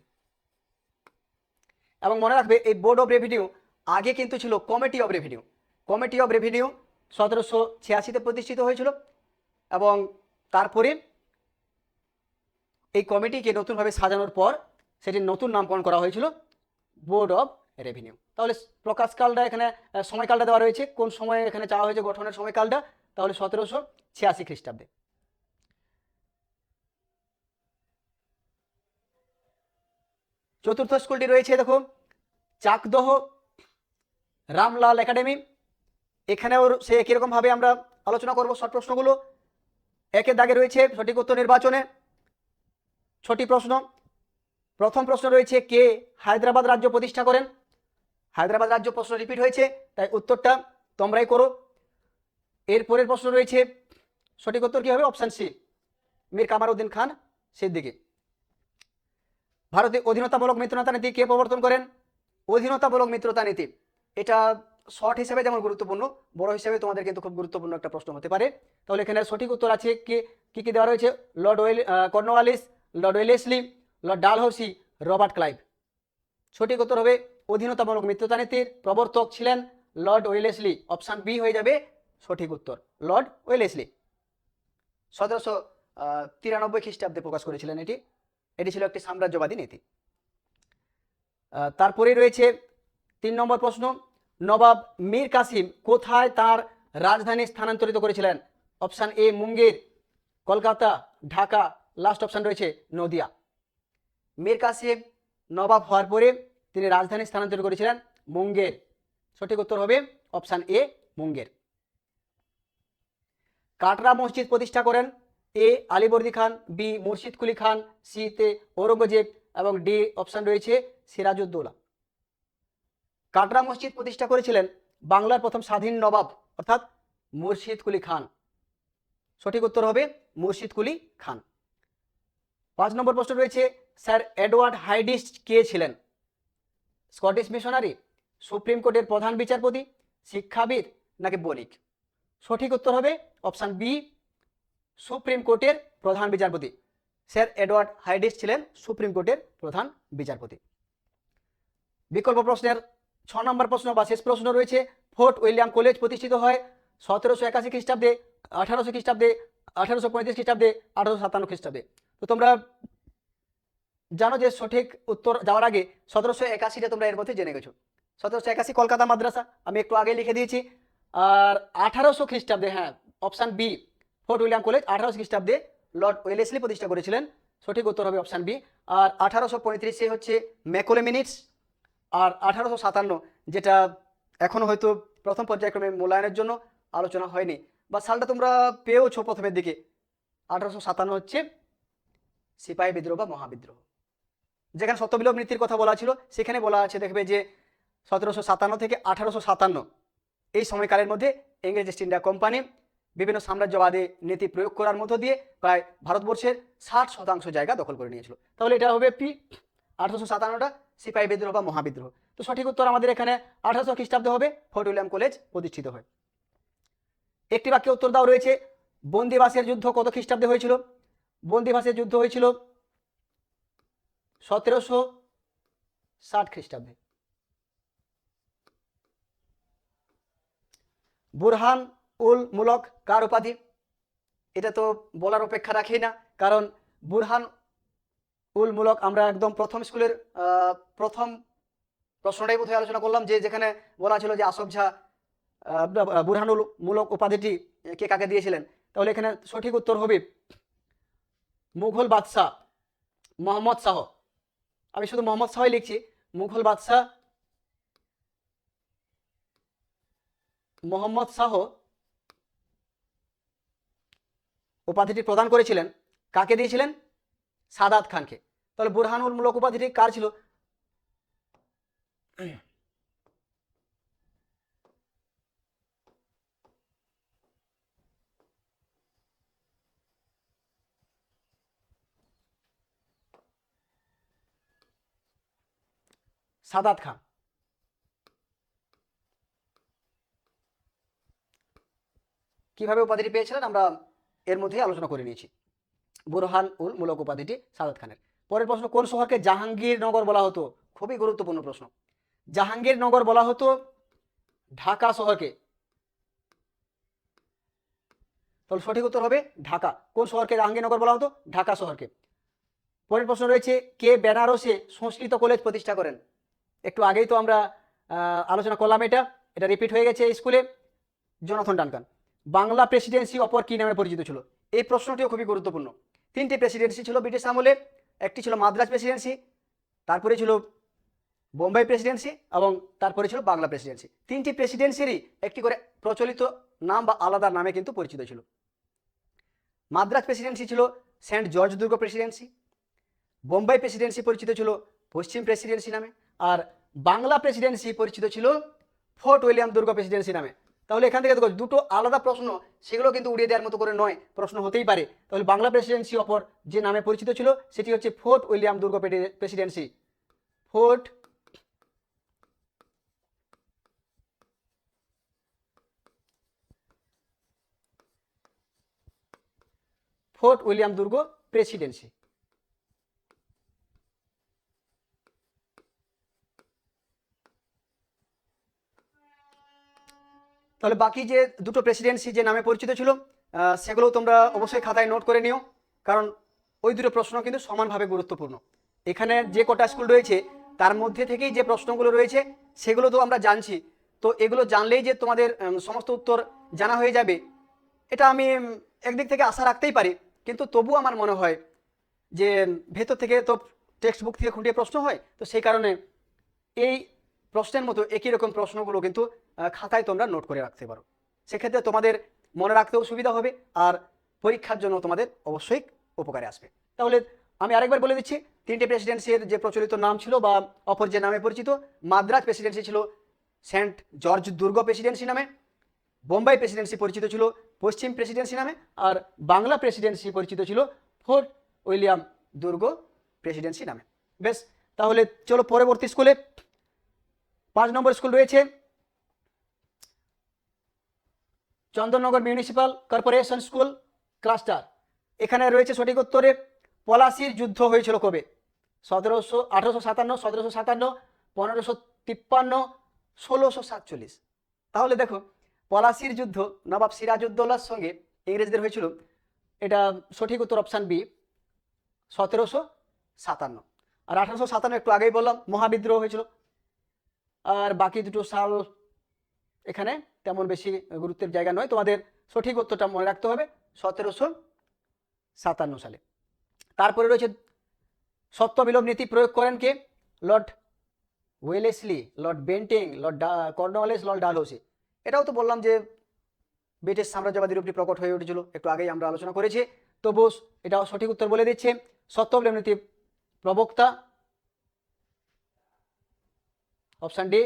এবং মনে রাখবে এই বোর্ড অফ রেভিনিউ আগে কিন্তু ছিল committee of revenue. Committee of revenue 1786-তে প্রতিষ্ঠিত হয়েছিল এবং তারপরে এই কমিটিকে নতুনভাবে সাজানোর পর সেটির নতুন নামকরণ করা হয়েছিল বোর্ড অফ রেভিনিউ। তাহলে প্রকাশকালটা এখানে সময়কালটা দেওয়া রয়েছে, কোন সময়ে এখানে চাওয়া হয়েছে গঠনের সময়কালটা, তাহলে 1786 খ্রিস্টাব্দে। চতুর্থ স্কুলটি রয়েছে দেখো চাকদহ রামলাল একাডেমি। এখানেও সে কিরকম ভাবে আমরা আলোচনা করব শর্ট প্রশ্নগুলো। একের দাগে রয়েছে সঠিক উত্তর নির্বাচনে 6টি প্রশ্ন। প্রথম প্রশ্ন রয়েছে কে হায়দ্রাবাদ রাজ্য প্রতিষ্ঠা করেন? হায়দ্রাবাদ রাজ্য প্রশ্ন রিপিট হয়েছে, তাই উত্তরটা তোমরাই করো। এরপরের প্রশ্ন রয়েছে সঠিক উত্তর কি হবে? অপশন সি, মীর কামারউদ্দিন খান সিদ্দিকী। ভারতে অধীনতামূলক মিত্রতা নীতি কে প্রবর্তন করেন? অধীনতামূলক মিত্রতা নীতি, এটা শর্ট হিসেবে যেমন গুরুত্বপূর্ণ, বড় হিসেবে তোমাদের কিন্তু খুব গুরুত্বপূর্ণ একটা প্রশ্ন হতে পারে। তাহলে এখানে সঠিক উত্তর আছে কি কি দেওয়া রয়েছে? Lord Cornwallis, Lord Wellesley, Lord Dalhousie, Robert Clive. সঠিক উত্তর হবে অধীনতামূলক মিত্রতা নীতির প্রবর্তক ছিলেন লর্ড ওয়েলেসলি। অপশন বি হয়ে যাবে সঠিক উত্তর, লর্ড ওয়েলেসলি। 1793 খ্রিস্টাব্দে প্রকাশ করেছিলেন এটি। এটি ছিল একটি সাম্রাজ্যবাদী নীতি। তারপরে রয়েছে 3 নম্বর প্রশ্ন, নবাব মীর কাসিম কোথায় তার রাজধানী স্থানান্তরিত করেছিলেন? Option A Munger, Kolkata, Dhaka, last option রয়েছে নদিয়া। মীর কাসিম নবাব হওয়ার পরে তিনি রাজধানী স্থানান্তরিত করেছিলেন মুঙ্গের। সঠিক উত্তর হবে অপশন এ মুঙ্গের। কাটরা মসজিদ প্রতিষ্ঠা করেন এ আলীবর্দী খান, বি মুর্শিদ কুলি খান, সি তে ঔরঙ্গজেব এবং ডি অপশন রয়েছে সিরাজউদ্দৌলা। কাটরা মসজিদ প্রতিষ্ঠা করেছিলেন বাংলার প্রথম স্বাধীন নবাব অর্থাৎ মুর্শিদ কুলি খান। সঠিক উত্তর হবে মুর্শিদ কুলি খান। 5 নম্বর প্রশ্ন রয়েছে স্যার এডওয়ার্ড হাইডিস্ট কে ছিলেন? স্কটিশ মিশনারি, সুপ্রিম কোর্টের প্রধান বিচারপতি, শিক্ষাবিদ নাকি বণিক? সঠিক উত্তর হবে অপশন বি, সুপ্রিম কোর্টের প্রধান বিচারপতি। স্যার এডওয়ার্ড হাইডিস্ট ছিলেন সুপ্রিম কোর্টের প্রধান বিচারপতি। বিকল্প প্রশ্নের 6 নম্বর প্রশ্ন বা শেষ প্রশ্ন রয়েছে ফোর্ট উইলিয়াম কলেজ প্রতিষ্ঠিত হয় 1781 খ্রিস্টাব্দে, 1800 খ্রিস্টাব্দে, 1835 খ্রিস্টাব্দে, 1857 খ্রিস্টাব্দে। তো তোমরা জানো যে সঠিক উত্তর যাওয়ার আগে 1781টা তোমরা এর মধ্যে জেনে গেছো। 1781 কলকাতা মাদ্রাসা আমি একটু আগে লিখে দিয়েছি। আর 1800 খ্রিস্টাব্দে, হ্যাঁ option B, Fort William college 1800 খ্রিস্টাব্দে লর্ড ওয়েলেসলি প্রতিষ্ঠা করেছিলেন। সঠিক উত্তর হবে অপশন বি। আর 1835 হচ্ছে ম্যাকলে মিনিটস। আর 1857 যেটা এখনো হয়তো প্রথম পর্যায়ক্রমে মূল্যায়নের জন্য আলোচনা হয়নি, বা সালটা তোমরা পেয়েওছো প্রথমের দিকে, 1857 হচ্ছে সিপাহী বিদ্রোহ বা মহাবিদ্রোহ। যেখানে সত্যবিলোপ নীতির কথা বলা ছিল সেখানে বলা আছে দেখবে যে 1757 থেকে 1857 এই সময়কালের মধ্যে ইংরেজ ইস্ট ইন্ডিয়া কোম্পানি বিভিন্ন সাম্রাজ্যবাদী নীতি প্রয়োগ করার মধ্য দিয়ে প্রায় ভারতবর্ষের 60% জায়গা দখল করে নিয়েছিল। তাহলে এটা হবে পি, 1857টা সিপাহী বিদ্রোহ বা মহাবিদ্রোহ। তো সঠিক উত্তর আমাদের এখানে 1800 খ্রিস্টাব্দে হবে, ফোর্ট উইলিয়াম কলেজ প্রতিষ্ঠিত হয়। একটি বাক্যে উত্তর দাও রয়েছে বন্দিবাসের যুদ্ধ কত খ্রিস্টাব্দে হয়েছিল? বন্দিবাসের যুদ্ধ হয়েছিল 1760 খ্রিস্টাব্দে। বুরহান উল মুলক কার উপাধি? এটা তো বলার অপেক্ষা রাখি না, কারণ বুরহান উল মুলক আমরা একদম প্রথম স্কুলের প্রথম প্রশ্নটাই বোধহয় আলোচনা করলাম, যে যেখানে বলা ছিল যে আসফ ঝা বুরহানুল মুলক উপাধিটি কে কাকে দিয়েছিলেন। তাহলে এখানে সঠিক উত্তর হবে মুঘল বাদশাহ মোহাম্মদ শাহ। আমি শুধু মোহাম্মদ শাহই লিখছি, মুঘল বাদশাহ মোহাম্মদ শাহ উপাধিটি প্রদান করেছিলেন, কাকে দিয়েছিলেন? সাদাত খানকে। তাহলে বুরহানুল মুলক উপাধিটি কার ছিল? সাদাত খান। কিভাবে উপাধিটি পেয়েছিলেন আমরা এর মধ্যেই আলোচনা করে নিয়েছি। বুরহান উল মুলক উপাধিটি সাদাত খানের। পরের প্রশ্ন, কোন শহরকে জাহাঙ্গীরনগর বলা হতো? খুবই গুরুত্বপূর্ণ প্রশ্ন। জাহাঙ্গীরনগর বলা হতো ঢাকা শহরকে। তাহলে সঠিক উত্তর হবে ঢাকা। কোন শহরকে জাহাঙ্গীরনগর বলা হতো? ঢাকা শহরকে। পরের প্রশ্ন রয়েছে, কে বেনারসে সংস্কৃত কলেজ প্রতিষ্ঠা করেন? একটু আগেই তো আমরা আলোচনা করলাম, এটা রিপিট হয়ে গেছে স্কুলে। Jonathan Duncan. বাংলা প্রেসিডেন্সি অপর কি নামে পরিচিত ছিল? এই প্রশ্নটিও খুবই গুরুত্বপূর্ণ। তিনটি প্রেসিডেন্সি ছিল ব্রিটিশ আমলে। একটি ছিল মাদ্রাজ প্রেসিডেন্সি, তারপরে ছিল বোম্বাই প্রেসিডেন্সি এবং তারপরে ছিল বাংলা প্রেসিডেন্সি। তিনটি প্রেসিডেন্সিরই একটি করে প্রচলিত নাম বা আলাদা নামে কিন্তু পরিচিত ছিল। মাদ্রাজ প্রেসিডেন্সি ছিল সেন্ট জর্জ দুর্গ প্রেসিডেন্সি, বোম্বাই প্রেসিডেন্সি পরিচিত ছিল পশ্চিম প্রেসিডেন্সি নামে, আর বাংলা প্রেসিডেন্সি পরিচিত ছিল ফোর্ট উইলিয়াম দুর্গ প্রেসিডেন্সি নামে। তাহলে এখান থেকে দেখো দুটো আলাদা প্রশ্ন, সেগুলো কিন্তু উড়িয়ে দেওয়ার মতো করে নয়, প্রশ্ন হতেই পারে। তাহলে বাংলা প্রেসিডেন্সি অপর যে নামে পরিচিত ছিল সেটি হচ্ছে ফোর্ট উইলিয়াম দুর্গ প্রেসিডেন্সি। ফোর্ট উইলিয়াম দুর্গ প্রেসিডেন্সি। তাহলে বাকি যে দুটো প্রেসিডেন্সি যে নামে পরিচিত ছিল সেগুলো তোমরা অবশ্যই খাতায় নোট করে নিও, কারণ ওই দুটো প্রশ্ন কিন্তু সমানভাবে গুরুত্বপূর্ণ। এখানে যে কটা স্কুল রয়েছে তার মধ্যে থেকেই যে প্রশ্নগুলো রয়েছে সেগুলো তো আমরা জানছি, তো এগুলো জানলেই যে তোমাদের সমস্ত উত্তর জানা হয়ে যাবে এটা আমি একদিক থেকে আশা রাখতেই পারি, কিন্তু তবু আমার মনে হয় যে ভেতর থেকে তো টেক্সট বুক থেকে খুঁটিয়ে প্রশ্ন হয়, তো সেই কারণে এই প্রশ্নের মতো একই রকম প্রশ্নগুলো কিন্তু খাতায় তোমরা নোট করে রাখতে পারো। সেক্ষেত্রে তোমাদের মনে রাখতেও সুবিধা হবে আর পরীক্ষার জন্য তোমাদের অবশ্যই উপকারে আসবে। তাহলে আমি আরেকবার বলে দিচ্ছি, তিনটে প্রেসিডেন্সির যে প্রচলিত নাম ছিল বা অপর যে নামে পরিচিত, মাদ্রাজ প্রেসিডেন্সি ছিল সেন্ট জর্জ দুর্গ প্রেসিডেন্সি নামে, বোম্বাই প্রেসিডেন্সি পরিচিত ছিল পশ্চিম প্রেসিডেন্সি নামে, আর বাংলা প্রেসিডেন্সি পরিচিত ছিল ফোর্ট উইলিয়াম দুর্গ প্রেসিডেন্সি নামে। বেশ, তাহলে চলো পরবর্তী স্কুলে। 5 নম্বর স্কুল রয়েছে Chandannagar municipal corporation school cluster. এখানে রয়েছে সঠিক উত্তরে, পলাশির যুদ্ধ হয়েছিল কবে? 1857, 1757, 1553, 1647। তাহলে দেখো, পলাশির যুদ্ধ নবাব সিরাজউদ্দৌলার সঙ্গে ইংরেজদের হয়েছিল, এটা সঠিক উত্তর অপশান বি, 1757। আর 1857 একটু আগেই বললাম মহাবিদ্রোহ হয়েছিল। আর বাকি দুটো সাল এখানে তেমন বেশি গুরুত্বের জায়গা নয়, তোমাদের সঠিক উত্তরটা মনে রাখতে হবে 1757 সালে। তারপরে রয়েছে সত্য বিলোপ নীতি প্রয়োগ করেন কে? Lord Wellesley, Lord Bentinck, Lord Cornwallis, Lord Dalhousie. এটাও তো বললাম যে ব্রিটিশ সাম্রাজ্যবাদীর উপরে প্রকট হয়ে উঠেছিল, একটু আগেই আমরা আলোচনা করেছি। তবু এটাও সঠিক উত্তর বলে দিচ্ছে, সত্য বিলোপ নীতি প্রবক্তা অপশান ডি,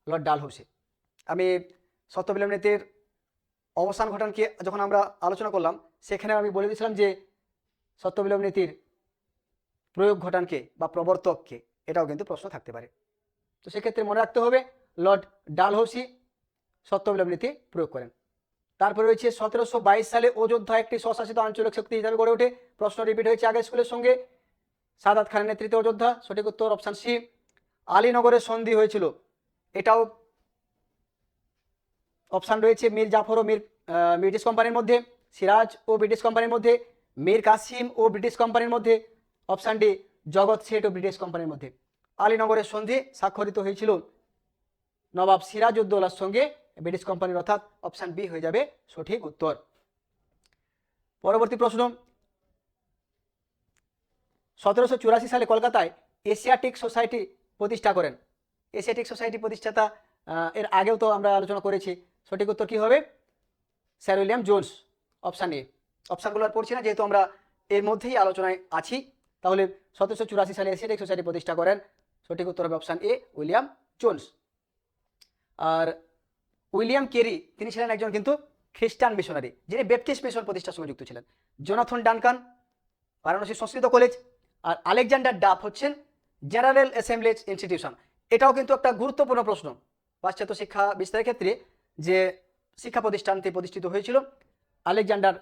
লর্ড ডালহৌসি। আমি সত্য বিলোপ নীতির অবসান ঘটানকে যখন আমরা আলোচনা করলাম সেখানে আমি বলে দিয়েছিলাম যে সত্য বিলোপ নীতির প্রয়োগ ঘটানকে বা প্রবর্তককে, এটাও কিন্তু প্রশ্ন থাকতে পারে। তো সেক্ষেত্রে মনে রাখতে হবে লর্ড ডালহৌসি সত্য বিলোপ নীতি প্রয়োগ করেন। তারপরে রয়েছে 1722 সালে অযোধ্যা একটি স্বশাসিত আঞ্চলিক শক্তি হিসাবে গড়ে ওঠে। প্রশ্ন রিপিট হয়েছে আগের স্কুলের সঙ্গে। সাদাত খানের নেতৃত্বে অযোধ্যা, সঠিক উত্তর অপশান সি। আলীনগরের সন্ধি হয়েছিল, এটাও অপশান রয়েছে মীর জাফর ও ব্রিটিশ কোম্পানির মধ্যে, সিরাজ ও ব্রিটিশ কোম্পানির মধ্যে, মীর কাসিম ও ব্রিটিশ কোম্পানির মধ্যে, অপশান ডি জগৎ শেঠ ও ব্রিটিশ কোম্পানির মধ্যে। আলীনগরের সন্ধি স্বাক্ষরিত হয়েছিল নবাব সিরাজউদ্দৌলার সঙ্গে ব্রিটিশ কোম্পানির, অর্থাৎ অপশান বি হয়ে যাবে সঠিক উত্তর। পরবর্তী প্রশ্ন, 1784 সালে কলকাতায় এশিয়াটিক সোসাইটি প্রতিষ্ঠা করেন। এশিয়াটিক সোসাইটি প্রতিষ্ঠাতা এর আগেও তো আমরা আলোচনা করেছি, সঠিক উত্তর কি হবে? Sir William Jones, option A. অপশানগুলো আর পড়ছি না, যেহেতু আমরা এর মধ্যেই আলোচনায় আছি। তাহলে 1784 সালে এশিয়াটিক সোসাইটি প্রতিষ্ঠা করেন, সঠিক উত্তর হবে অপশান এ, উইলিয়াম জোন্স। আর উইলিয়াম কেরি তিনি ছিলেন একজন কিন্তু খ্রিস্টান মিশনারি, যিনি ব্যাপটিস্ট মিশন প্রতিষ্ঠার সঙ্গে যুক্ত ছিলেন। জোনাথন ডানকান, বারাণসী সংস্কৃত কলেজ। আর আলেকজান্ডার ডাফ হচ্ছেন জেনারেল অ্যাসেম্বলিজ ইনস্টিটিউশন। এটাও কিন্তু একটা গুরুত্বপূর্ণ প্রশ্ন পাশ্চাত্য শিক্ষা বিস্তারের ক্ষেত্রে, যে শিক্ষা প্রতিষ্ঠানটি প্রতিষ্ঠিত হয়েছিল আলেকজান্ডার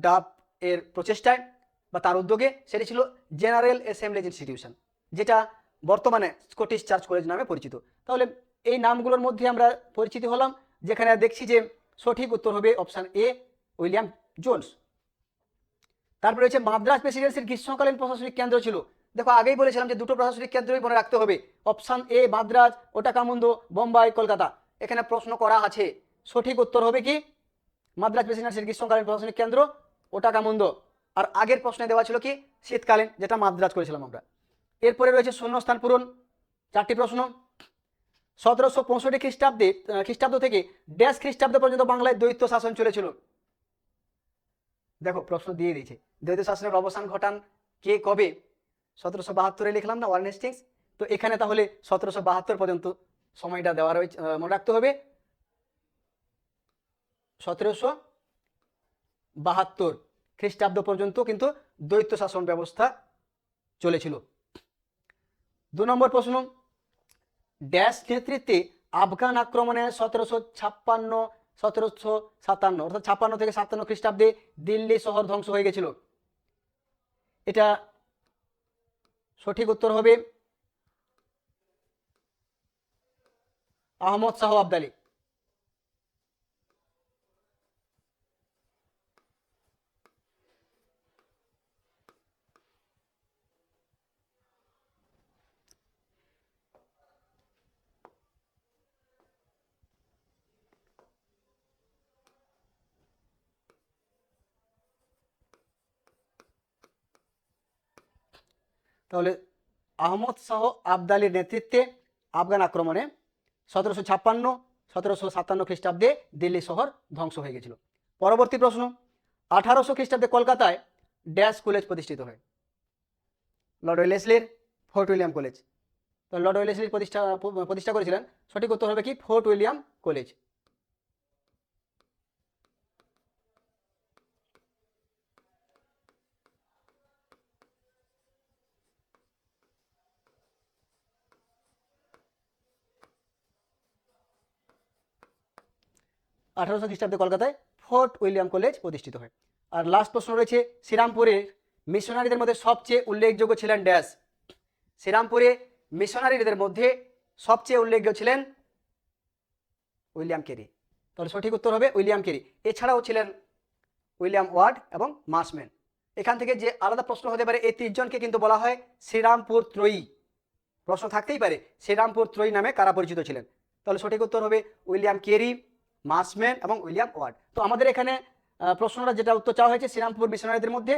ডাফ এর প্রচেষ্টায় বা তার উদ্যোগে, সেটি ছিল জেনারেল অ্যাসেম্বলিজ ইনস্টিটিউশন, যেটা বর্তমানে স্কটিশ চার্চ কলেজ নামে পরিচিত। তাহলে এই নামগুলোর মধ্যে আমরা পরিচিত হলাম, যেখানে দেখছি যে সঠিক উত্তর হবে অপশান এ, উইলিয়াম জোন্স। তারপরে হচ্ছে মাদ্রাজ প্রেসিডেন্সির গ্রীষ্মকালীন প্রশাসনিক কেন্দ্র ছিল। দেখো আগেই বলেছিলাম যে দুটো প্রশাসনিক কেন্দ্রই মনে রাখতে হবে, অপশান এ মাদ্রাজ, ওটাকামুন্ডু, বোম্বাই, কলকাতা। এখানে প্রশ্ন করা আছে, সঠিক উত্তর হবে কি? মাদ্রাজ প্রেসিডেন্সির গ্রীষ্মকালীন প্রশাসনিক কেন্দ্র ওটাকামুন্ডু। আর আগের প্রশ্নে দেওয়া ছিল কি? শীতকালীন, যেটা মাদ্রাজ করেছিলাম আমরা। এরপরে রয়েছে শূন্যস্থান পূরণ, 4টি প্রশ্ন। 1765 খ্রিস্টাব্দ থেকে ড্যাশ খ্রিস্টাব্দ পর্যন্ত বাংলায় দ্বৈত শাসন চলেছিল। দেখো প্রশ্ন দিয়ে দিয়েছে, দ্বৈত শাসনের অবসান ঘটান কে, কবে? 1772 লিখলাম না, ওয়ারেন হেস্টিংস। তো এখানে তাহলে 1772 পর্যন্ত সময়টা দেওয়া রয়েছে, মনে রাখতে হবে 1772 খ্রিস্টাব্দ পর্যন্ত কিন্তু দ্বৈত শাসন ব্যবস্থা চলেছিল। 2 নম্বর প্রশ্ন, ড্যাশ নেতৃত্বে আফগান আক্রমণে 1757 অর্থাৎ 56 থেকে 57 খ্রিস্টাব্দে দিল্লি শহর ধ্বংস হয়ে গেছিল। এটা সঠিক উত্তর হবে আহমদ শাহ আবদালী। তাহলে আহমদ শাহ আবদালির নেতৃত্বে আফগান আক্রমণে 1756-1757 খ্রিস্টাব্দে দিল্লি শহর ধ্বংস হয়ে গেছিল। পরবর্তী প্রশ্ন, 1800 খ্রিস্টাব্দে কলকাতায় ড্যাশ কলেজ প্রতিষ্ঠিত হয়। লর্ড ওয়েলেসলির ফোর্ট উইলিয়াম কলেজ। তো লর্ড ওয়েলেসলি প্রতিষ্ঠা করেছিলেন, সঠিক উত্তর হবে কি? Fort William college. আঠারোশো খ্রিস্টাব্দে কলকাতায় ফোর্ট উইলিয়াম কলেজ প্রতিষ্ঠিত হয়। আর লাস্ট প্রশ্ন রয়েছে, শ্রীরামপুরের মিশনারিদের মধ্যে সবচেয়ে উল্লেখযোগ্য ছিলেন ড্যাশ। শ্রীরামপুরে মিশনারিদের মধ্যে সবচেয়ে উল্লেখযোগ্য ছিলেন উইলিয়াম কেরি। তাহলে সঠিক উত্তর হবে উইলিয়াম কেরি। এছাড়াও ছিলেন উইলিয়াম ওয়ার্ড এবং মার্সম্যান। এখান থেকে যে আলাদা প্রশ্ন হতে পারে, এই 3 জনকে কিন্তু বলা হয় শ্রীরামপুর ত্রয়ী। প্রশ্ন থাকতেই পারে শ্রীরামপুর ত্রয়ী নামে কারা পরিচিত ছিলেন। তাহলে সঠিক উত্তর হবে উইলিয়াম কেরি, মার্সম্যান এবং উইলিয়াম ওয়ার্ড। তো আমাদের এখানে প্রশ্নটা যেটা উত্তর চাওয়া হয়েছে, শ্রীরামপুর মিশনারিদের মধ্যে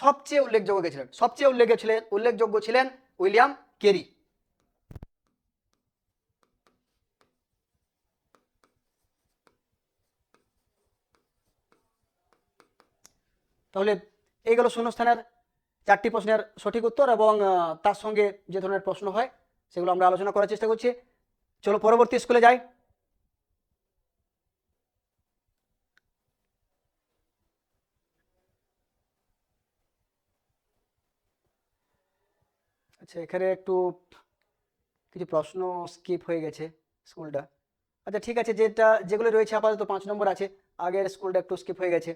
সবচেয়ে উল্লেখযোগ্য ছিলেন, সবচেয়ে উল্লেখযোগ্য ছিলেন উইলিয়াম কেরি। তাহলে এই গেল শূন্যস্থানের 4টি প্রশ্নের সঠিক উত্তর, এবং তার সঙ্গে যে ধরনের প্রশ্ন হয় সেগুলো আমরা আলোচনা করার চেষ্টা করছি। চলো পরবর্তী স্কুলে যাই। আচ্ছা, এখানে একটু কিছু প্রশ্ন স্কিপ হয়ে গেছে স্কুলটা। আচ্ছা ঠিক আছে, যেগুলো রয়েছে আপাতত 5 নম্বর আছে, আগের স্কুলটা একটু স্কিপ হয়ে গেছে।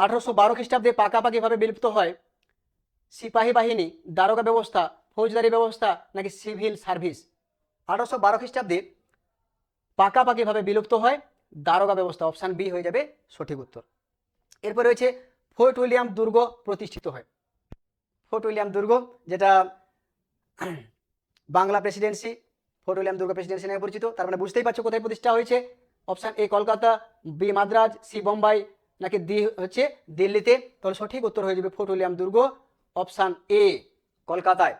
1812 খ্রিস্টাব্দে পাকাপাকিভাবে বিলুপ্ত হয় সিপাহী বাহিনী, দারোগা ব্যবস্থা, ফৌজদারি ব্যবস্থা নাকি সিভিল সার্ভিস? 1812 খ্রিস্টাব্দে পাকাপাকিভাবে বিলুপ্ত হয় দারোগা ব্যবস্থা, অপশান বি হয়ে যাবে সঠিক উত্তর। এরপর রয়েছে ফোর্ট উইলিয়াম দুর্গ প্রতিষ্ঠিত হয়। ফোর্ট উইলিয়াম দুর্গ, যেটা বাংলা প্রেসিডেন্সি, ফোর্ট উইলিয়াম দুর্গ প্রেসিডেন্সি নামে পরিচিত। তার মানে বুঝতেই পারছো কোথায় প্রতিষ্ঠা হয়েছে। Option A Kolkata, B Madras, C Bombay নাকি ডি হচ্ছে দিল্লিতে। তাহলে সঠিক উত্তর হয়ে যাবে ফোর্ট উইলিয়াম দুর্গ, অপশান এ কলকাতায়।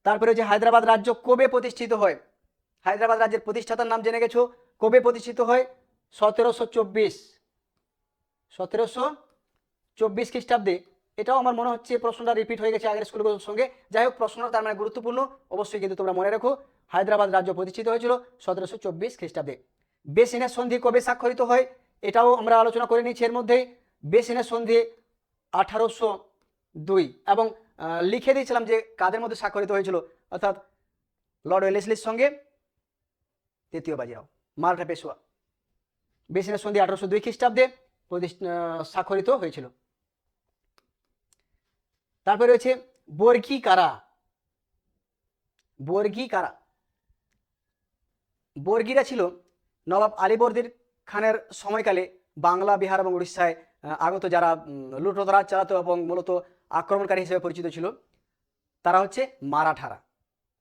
তারপরে যে হায়দ্রাবাদ রাজ্য কবে প্রতিষ্ঠিত হয়? হায়দ্রাবাদ রাজ্যের প্রতিষ্ঠাতার নাম জেনে গেছো, কবে প্রতিষ্ঠিত হয়? 1724 খ্রিস্টাব্দে। এটাও আমার মনে হচ্ছে প্রশ্নটা রিপিট হয়ে গেছে আগের স্কুলগুলোর সঙ্গে। যাই হোক, প্রশ্নটা তার মানে গুরুত্বপূর্ণ, অবশ্যই কিন্তু তোমরা মনে রাখো। হায়দ্রাবাদ রাজ্য প্রতিষ্ঠিত হয়েছিল 1724 খ্রিস্টাব্দে। বেসিনের সন্ধি কবে স্বাক্ষরিত হয়? এটাও আমরা আলোচনা করে নিচ্ছি এর মধ্যেই। বেসিনের সন্ধি 1802, এবং লিখে দিয়েছিলাম যে কাদের মধ্যে স্বাক্ষরিত হয়েছিল, অর্থাৎ লর্ড ওয়েলেসলির সঙ্গে তৃতীয় বাজিরাও, মারাঠা পেশোয়া। বেসিনের সন্ধি 1802 খ্রিস্টাব্দে স্বাক্ষরিত হয়েছিল। তারপরে রয়েছে বর্গী কারা। বর্গী কারা? বর্গীরা ছিল নবাব আলীবর্দী খানের সময়কালে বাংলা, বিহার এবং উড়িষ্যায় আগত যারা লুটতরাজ চালাতো এবং মূলত আক্রমণকারী হিসেবে পরিচিত ছিল, তারা হচ্ছে মারাঠারা,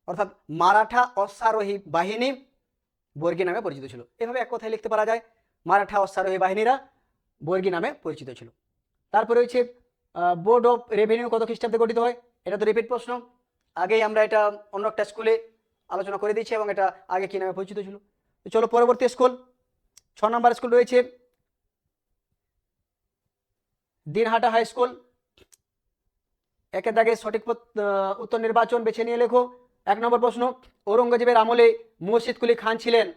অর্থাৎ মারাঠা অশ্বারোহী বাহিনী বর্গী নামে পরিচিত ছিল। এভাবে এক কথায় লিখতে পারা যায়, মারাঠা অশ্বারোহী বাহিনীরা বর্গী নামে পরিচিত ছিল। তারপরে রয়েছে বোর্ড অফ রেভিনিউ কত খ্রিস্টাব্দে গঠিত হয়? এটা তো রিপিট প্রশ্ন, আগেই আমরা এটা অন্য একটা স্কুলে আলোচনা করে দিচ্ছি, এবং এটা আগে কি নামে পরিচিত ছিল। তো চলো পরবর্তী স্কুল, 6 নম্বর স্কুল রয়েছে দিনহাটা হাই স্কুল। একের দাগে সঠিক উত্তর নির্বাচন বেছে নিয়ে লেখো। 1 নম্বর প্রশ্ন, ঔরঙ্গজেবের আমলে মুর্শিদ কুলি খান ছিলেন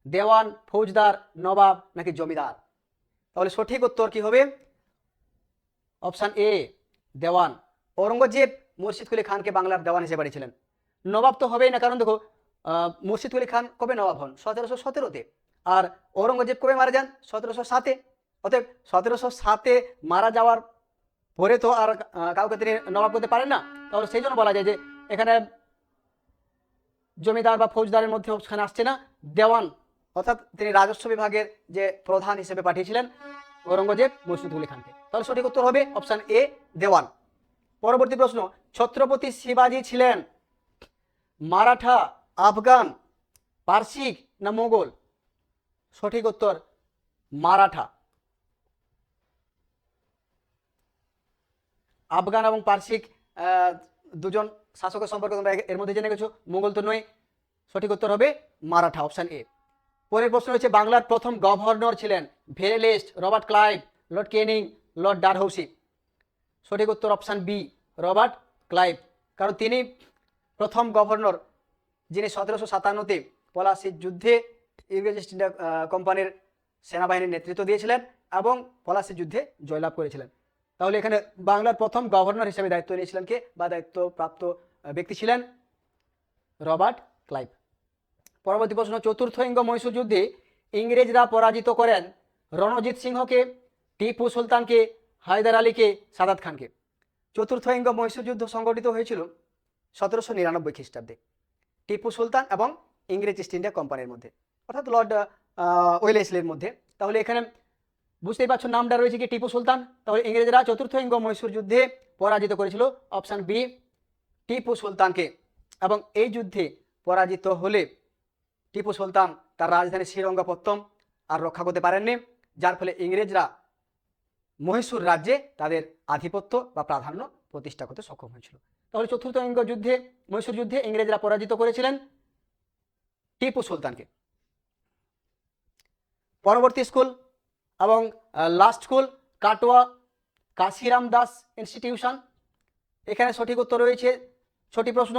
দেওয়ান, ফৌজদার, নবাব নাকি জমিদার? তাহলে সঠিক উত্তর কি হবে? অপশান এ, দেওয়ান। ঔরঙ্গজেব মুর্শিদ কুলি খানকে বাংলার দেওয়ান হিসেবে বানিয়েছিলেন। নবাব তো হবেই না, কারণ দেখো মুর্শিদ কুলি খান কবে নবাব হন? 1717-তে। আর ঔরঙ্গজেব কবে মারা যান? 1707-এ। অতএব 1707-এ মারা যাওয়ার পরে তো আর কাউকে তিনি নবাব করতে পারেন না। তাহলে সেই জন্য বলা যায় যে এখানে জমিদার বা ফৌজদারের মধ্যে ওখানে আসছে না, দেওয়ান, অর্থাৎ তিনি রাজস্ব বিভাগের যে প্রধান হিসেবে পাঠিয়েছিলেন ঔরঙ্গজেব মুর্শিদ কুলি খানকে। তাহলে সঠিক উত্তর হবে অপশান এ, দেওয়ান। পরবর্তী প্রশ্ন, ছত্রপতি শিবাজী ছিলেন মারাঠা, আফগান, পারসিক না মোগল? সঠিক উত্তর মারাঠা। আফগান এবং পারসিক দুজন শাসকের সম্পর্কে তোমরা এর মধ্যে জেনে গেছো, মোগল তো নয়। সঠিক উত্তর হবে মারাঠা, অপশান এ। পরের প্রশ্ন হচ্ছে বাংলার প্রথম গভর্নর ছিলেন Verelst, Robert Clive, Lord Canning, Lord Dalhousie? সঠিক উত্তর অপশান বি, রবার্ট ক্লাইভ। কারণ তিনি প্রথম গভর্নর যিনি 1757-তে পলাশির যুদ্ধে ইংরেজ ইস্ট ইন্ডিয়া কোম্পানির সেনাবাহিনীর নেতৃত্ব দিয়েছিলেন এবং পলাশির যুদ্ধে জয়লাভ করেছিলেন। তাহলে এখানে বাংলার প্রথম গভর্নর হিসেবে দায়িত্ব নিয়েছিলেন কে, বা দায়িত্বপ্রাপ্ত ব্যক্তি ছিলেন রবার্ট ক্লাইভ। পরবর্তী প্রশ্ন, চতুর্থ মহীশূর যুদ্ধে ইংরেজরা পরাজিত করেন রণজিৎ সিংহকে, টিপু সুলতানকে, হায়দার আলীকে, সাদাত খানকে? চতুর্থ মহীশূর যুদ্ধ সংগঠিত হয়েছিল 1799 খ্রিস্টাব্দে টিপু সুলতান এবং ইংরেজ ইস্ট ইন্ডিয়া কোম্পানির মধ্যে, অর্থাৎ লর্ড ওয়েলেসলির মধ্যে। তাহলে এখানে বুঝতেই পারছো নামটা রয়েছে কি, টিপু সুলতান। তাহলে ইংরেজরা চতুর্থ মহীশূর যুদ্ধে পরাজিত করেছিল, অপশান বি, টিপু সুলতানকে। এবং এই যুদ্ধে পরাজিত হলে টিপু সুলতান তার রাজধানী শ্রীরঙ্গপত্তম আর রক্ষা করতে পারেননি, যার ফলে ইংরেজরা মহীশূর রাজ্যে তাদের আধিপত্য বা প্রাধান্য প্রতিষ্ঠা করতে সক্ষম হয়েছিল। তাহলে চতুর্থ যুদ্ধে, মহীশূর যুদ্ধে ইংরেজরা পরাজিত করেছিলেন টিপু সুলতানকে। পরবর্তী স্কুল এবং last school Katwa Kashiram Das institution. এখানে সঠিক উত্তর রয়েছে, সঠিক প্রশ্ন,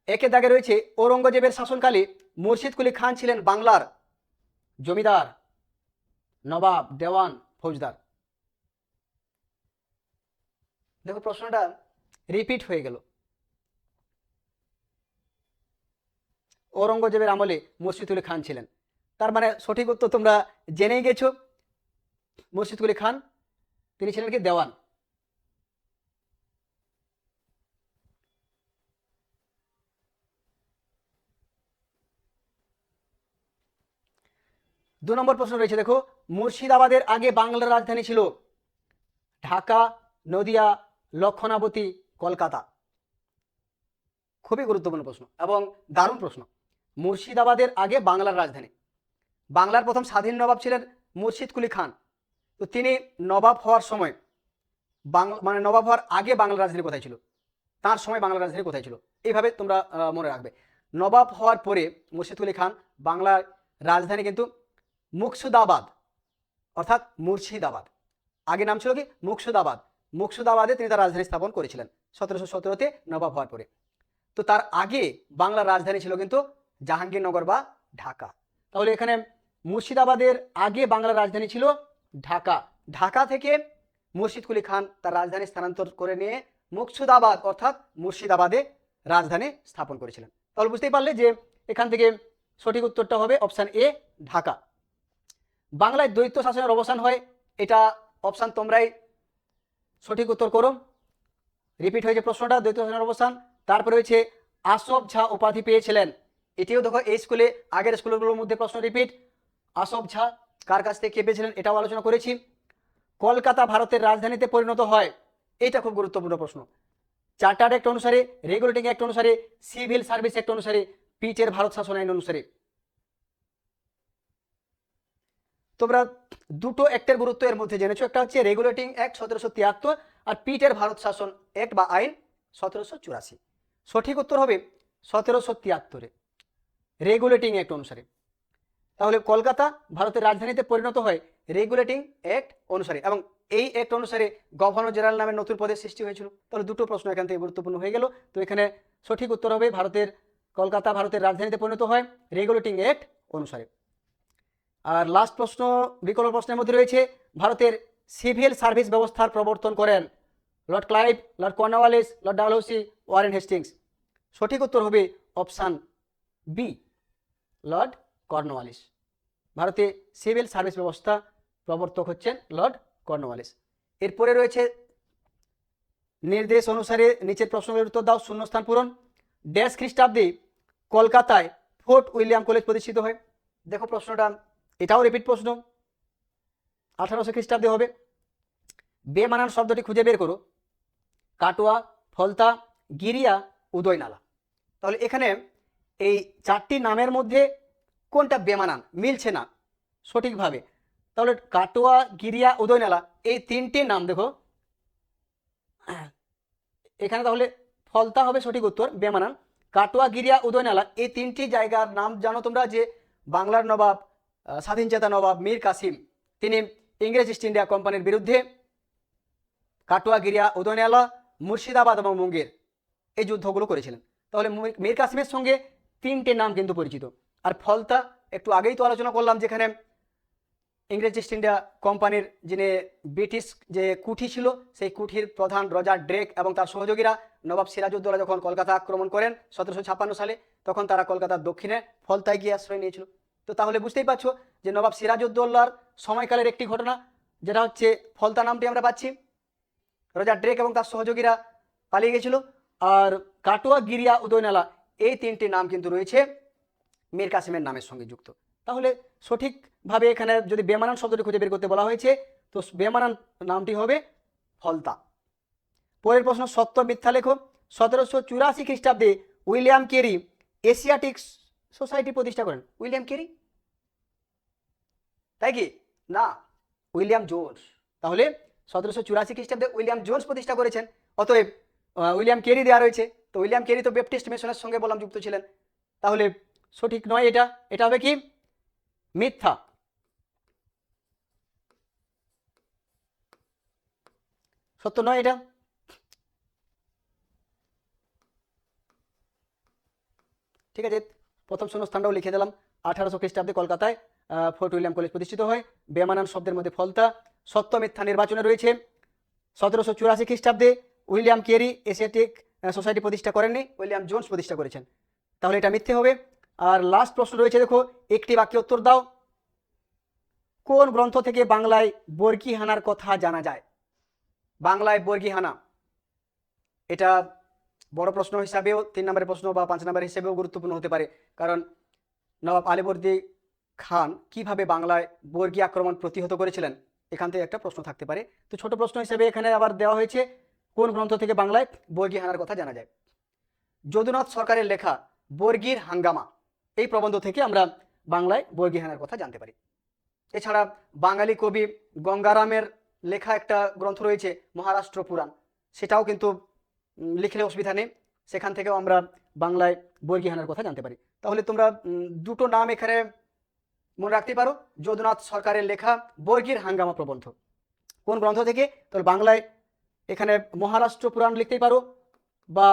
একের দাগে রয়েছে ঔরঙ্গজেবের শাসনকালে মুর্শিদ কুলি খান ছিলেন বাংলার জমিদার, নবাব, দেওয়ান, ফৌজদার? দেখো প্রশ্নটা রিপিট হয়ে গেল। ঔরঙ্গজেবের আমলে মুর্শিদ কুলি খান ছিলেন, তার মানে সঠিক উত্তর তোমরা জেনেই গেছো, মুর্শিদ কুলি খান তিনি ছিলেন কি, দেওয়ান। দু নম্বর প্রশ্ন রয়েছে, দেখো মুর্শিদাবাদের আগে বাংলার রাজধানী ছিল ঢাকা, নদিয়া, লক্ষণাবতী, কলকাতা? খুবই গুরুত্বপূর্ণ প্রশ্ন এবং দারুণ প্রশ্ন। মুর্শিদাবাদের আগে বাংলার রাজধানী, বাংলার প্রথম স্বাধীন নবাব ছিলেন মুর্শিদ কুলি খান। তো তিনি নবাব হওয়ার সময় মানে নবাব হওয়ার আগে বাংলার রাজধানী কোথায় ছিল, তার সময় বাংলার রাজধানী কোথায় ছিল, এইভাবে তোমরা মনে রাখবে। নবাব হওয়ার পরে মুর্শিদকুলি খান বাংলার রাজধানী কিন্তু মুর্শিদাবাদ অর্থাৎ মুর্শিদাবাদ, আগে নাম ছিল কি মুর্শিদাবাদ, মুর্শিদাবাদে তিনি তার রাজধানী স্থাপন করেছিলেন 1717-তে নবাব হওয়ার পরে। তো তার আগে বাংলার রাজধানী ছিল কিন্তু জাহাঙ্গীরনগর বা ঢাকা। তাহলে এখানে মুর্শিদাবাদের আগে বাংলার রাজধানী ছিল ঢাকা। ঢাকা থেকে মুর্শিদকুলি খান তার রাজধানী স্থানান্তর করে নিয়ে মুর্শিদাবাদ অর্থাৎ মুর্শিদাবাদে রাজধানী স্থাপন করেছিলেন। তাহলে বুঝতেই পারলে যে এখান থেকে সঠিক উত্তরটা হবে অপশান এ, ঢাকা। বাংলায় দ্বৈত শাসনের অবসান হয়, এটা অপশান তোমরাই সঠিক উত্তর করো। রিপিট হয়েছে প্রশ্নটা, দ্বৈত শাসনের অবসান। তারপরে হয়েছে আসফ ঝা উপাধি পেয়েছিলেন, এটিও দেখো এই স্কুলে আগের স্কুলগুলোর মধ্যে প্রশ্ন রিপিট। আসফ ঝা কার কাছ থেকে কে পেয়েছিলেন এটাও আলোচনা করেছি। কলকাতা ভারতের রাজধানীতে পরিণত হয়, এটা খুব গুরুত্বপূর্ণ প্রশ্ন। চার্টার্ড অ্যাক্ট অনুসারে, রেগুলেটিং অ্যাক্ট অনুসারে, সিভিল সার্ভিস অ্যাক্ট অনুসারে, পিটের ভারত শাসন আইন অনুসারে। তোমরা দুটো অ্যাক্টের গুরুত্ব এর মধ্যে জেনেছো, একটা হচ্ছে রেগুলেটিং অ্যাক্ট 1773 আর পিটের ভারত শাসন অ্যাক্ট বা আইন 1784। সঠিক উত্তর হবে 1773 রেগুলেটিং অ্যাক্ট অনুসারে। তাহলে কলকাতা ভারতের রাজধানীতে পরিণত হয় রেগুলেটিং অ্যাক্ট অনুসারে, এবং এই অ্যাক্ট অনুসারে গভর্নর জেনারেল নামে নতুন পদের সৃষ্টি হয়েছিল। তাহলে দুটো প্রশ্ন এখান থেকে গুরুত্বপূর্ণ হয়ে গেল। তো এখানে সঠিক উত্তর হবে কলকাতা ভারতের রাজধানীতে পরিণত হয় রেগুলেটিং অ্যাক্ট অনুসারে। আর লাস্ট প্রশ্ন বিকল্প প্রশ্নের মধ্যে রয়েছে ভারতের সিভিল সার্ভিস ব্যবস্থার প্রবর্তন করেন Lord Clive, Lord Cornwallis, Lord Dalhousie, Warren Hastings. সঠিক উত্তর হবে অপশান বি, লর্ড কর্নওয়ালিস। ভারতে সিভিল সার্ভিস ব্যবস্থা প্রবর্তক হচ্ছেন লর্ড কর্নওয়ালিস। এরপরে রয়েছে নির্দেশ অনুসারে নিচের প্রশ্নের উত্তর দাও, শূন্যস্থান পূরণ। ড্যাশ খ্রিস্টাব্দে কলকাতায় ফোর্ট উইলিয়াম কলেজ প্রতিষ্ঠিত হয়। দেখো প্রশ্নটা, এটাও রিপিট প্রশ্ন, 1800 খ্রিস্টাব্দে হবে। বেমানান শব্দটি খুঁজে বের করো। কাটোয়া, ফলতা, গিরিয়া, উদয়নালা। তাহলে এখানে এই চারটি নামের মধ্যে কোনটা বেমানান, মিলছে না সঠিকভাবে। তাহলে কাটোয়া, গিরিয়া, উদয়নালা এই তিনটি নাম দেখো এখানে, তাহলে ফলতা হবে সঠিক উত্তর, বেমানান। কাটোয়া, গিরিয়া, উদয়নালা এই তিনটি জায়গার নাম জানো তোমরা যে বাংলার নবাব স্বাধীনচেতা নবাব মীর কাসিম তিনি ইংরেজ ইস্ট ইন্ডিয়া কোম্পানির বিরুদ্ধে কাটোয়া, গিরিয়া, উদয়নালা, মুর্শিদাবাদ এবং মুঙ্গের এই যুদ্ধগুলো করেছিলেন। তাহলে মীর কাসিমের সঙ্গে তিনটে নাম কিন্তু পরিচিত। আর ফলতা একটু আগেই তো আলোচনা করলাম, যেখানে ইংরেজ ইস্ট ইন্ডিয়া কোম্পানির যিনি ব্রিটিশ যে কুঠি ছিল সেই কুঠির প্রধান রজার ড্রেক এবং তার সহযোগীরা নবাব সিরাজউদ্দৌলা যখন কলকাতা আক্রমণ করেন 1756 সালে, তখন তারা কলকাতার দক্ষিণে ফলতায় গিয়ে আশ্রয় নিয়েছিল। তো তাহলে বুঝতেই পারছো যে নবাব সিরাজউদ্দৌলার সময়কালের একটি ঘটনা, যেটা হচ্ছে ফলতা নামটি আমরা পাচ্ছি, রজার ড্রেক এবং তার সহযোগীরা পালিয়ে গেছিল। আর কাটোয়া, গিরিয়া, উদয়নালা এই তিনটি নাম কিন্তু রয়েছে মীর কাসিমের নামের সঙ্গে যুক্ত। তাহলে সঠিকভাবে এখানে যদি বেমানান শব্দটি খুঁজে বের করতে বলা হয়েছে, তো বেমানান নামটি হবে ফলতা। পরের প্রশ্ন, সত্য মিথ্যা লেখো। 1784 খ্রিস্টাব্দে উইলিয়াম কেরি এশিয়াটিক সোসাইটি প্রতিষ্ঠা করেন। উইলিয়াম কেরি, তাই কি না, উইলিয়াম জোন্স। তাহলে 1784 খ্রিস্টাব্দে উইলিয়াম জোন্স প্রতিষ্ঠা করেছেন, অতএব উইলিয়াম কেরি দেওয়া রয়েছে। তো উইলিয়াম কেরি তো ব্যাপটিস্ট মিশনের সঙ্গে বললাম যুক্ত ছিলেন, তাহলে সঠিক নয় এটা, এটা হবে কি মিথ্যা। সত্য নয় এটা। ঠিক আছে, প্রথম শূন্যস্থানটাও লিখে দিলাম। 1800 খ্রিস্টাব্দে কলকাতায় ফোর্ট উইলিয়াম কলেজ প্রতিষ্ঠিত হয়। বেমানান শব্দের মধ্যে ফলতা। সত্য মিথ্যা নির্বাচনে রয়েছে 1784 খ্রিস্টাব্দে উইলিয়াম কেরি এশিয়াটিক সোসাইটি প্রতিষ্ঠা করেননি, উইলিয়াম জোন্স প্রতিষ্ঠা করেছেন। তাহলে এটা মিথ্যে হবে। আর লাস্ট প্রশ্ন রয়েছে, দেখো একটি বাক্যে উত্তর দাও। কোন গ্রন্থ থেকে বাংলায় বর্গীহানার কথা জানা যায়? বাংলায় বর্গীহানা, এটা বড় প্রশ্ন হিসাবেও 3 নম্বরের প্রশ্ন বা 5 নম্বর হিসেবেও গুরুত্বপূর্ণ হতে পারে, কারণ নবাব আলীবর্দী খান কিভাবে বাংলায় বর্গী আক্রমণ প্রতিহত করেছিলেন, এখান থেকে একটা প্রশ্ন থাকতে পারে। তো ছোট প্রশ্ন হিসেবে এখানে আবার দেওয়া হয়েছে কোন গ্রন্থ থেকে বাংলায় বর্গীহানার কথা জানা যায়। যদুনাথ সরকারের লেখা বর্গীর হাঙ্গামা এই প্রবন্ধ থেকে আমরা বাংলায় বর্গীহানার কথা জানতে পারি। এছাড়া বাঙালি কবি গঙ্গারামের লেখা একটা গ্রন্থ রয়েছে মহারাষ্ট্র পুরাণ, সেটাও কিন্তু লিখলে অসুবিধা নেই, সেখান থেকেও আমরা বাংলায় বর্গী হানার কথা জানতে পারি। তাহলে তোমরা দুটো নাম এখানে মনে রাখতে পারো, যদুনাথ সরকারের লেখা বর্গীর হাঙ্গামা প্রবন্ধ। কোন গ্রন্থ থেকে? তাহলে বাংলায় এখানে মহারাষ্ট্র পুরাণ লিখতেই পারো, বা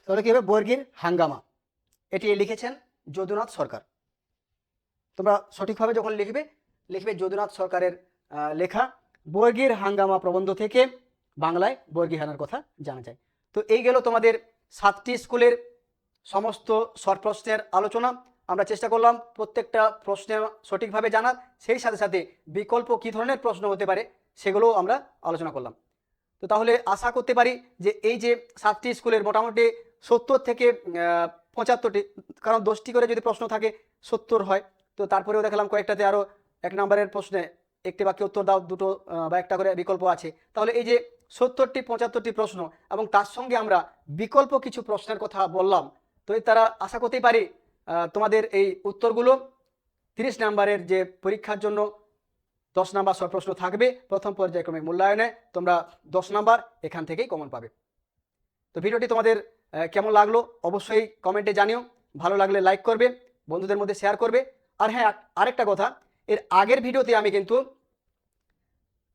তাহলে কি হবে? বর্গীর হাঙ্গামা, এটি লিখেছেন যদুনাথ সরকার। তোমরা সঠিকভাবে যখন লিখবে, লিখবে যদুনাথ সরকারের লেখা বর্গীর হাঙ্গামা প্রবন্ধ থেকে বাংলায় বর্গী হানার কথা জানা যায়। তো এই গেল তোমাদের 7টি স্কুলের সমস্ত শর্ট প্রশ্নের আলোচনা। আমরা চেষ্টা করলাম প্রত্যেকটা প্রশ্নে সঠিকভাবে জানার, সেই সাথে সাথে বিকল্প কী ধরনের প্রশ্ন হতে পারে সেগুলোও আমরা আলোচনা করলাম। তো তাহলে আশা করতে পারি যে এই যে 7টি স্কুলের মোটামুটি 70 থেকে 75টি, কারণ 10টি করে যদি প্রশ্ন থাকে 70 হয়, তো তারপরেও দেখালাম কয়েকটাতে আরও 1 নম্বরের প্রশ্নে একটি বাক্যে উত্তর দাও, দুটো বা একটা করে বিকল্প আছে। তাহলে এই যে 70টি 75টি প্রশ্ন এবং তার সঙ্গে আমরা বিকল্প কিছু প্রশ্নের কথা বললাম, তো তারা আশা করতেই পারি তোমাদের এই উত্তরগুলো 30 নম্বরের যে পরীক্ষার জন্য 10 নাম্বার সব প্রশ্ন থাকবে প্রথম পর্যায়ক্রমিক মূল্যায়নে, তোমরা 10 নাম্বার এখান থেকেই কমন পাবে। তো ভিডিওটি তোমাদের কেমন লাগলো অবশ্যই কমেন্টে জানিও, ভালো লাগলে লাইক করবে, বন্ধুদের মধ্যে শেয়ার করবে। আর হ্যাঁ, আরেকটা কথা, এর আগের ভিডিওতে আমি কিন্তু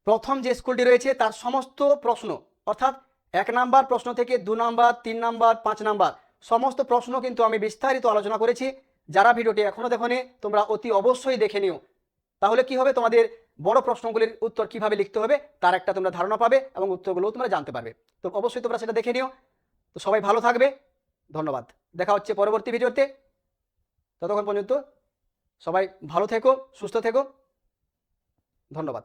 প্রথম যে স্কুলটি রয়েছে তার সমস্ত প্রশ্ন, অর্থাৎ 1 নাম্বার প্রশ্ন থেকে 2 নাম্বার, 3 নাম্বার, 5 নাম্বার সমস্ত প্রশ্ন কিন্তু আমি বিস্তারিত আলোচনা করেছি। যারা ভিডিওটি এখনও দেখোনি তোমরা অতি অবশ্যই দেখে নিও, তাহলে কি হবে, তোমাদের বড় প্রশ্নগুলির উত্তর কিভাবে লিখতে হবে তার একটা তোমরা ধারণা পাবে এবং উত্তরগুলোও তোমরা জানতে পারবে। তো অবশ্যই তোমরা সেটা দেখে নিও। তো সবাই ভালো থাকবে, ধন্যবাদ। দেখা হচ্ছে পরবর্তী ভিডিওতে। ততক্ষণ পর্যন্ত সবাই ভালো থেকো, সুস্থ থেকো, ধন্যবাদ।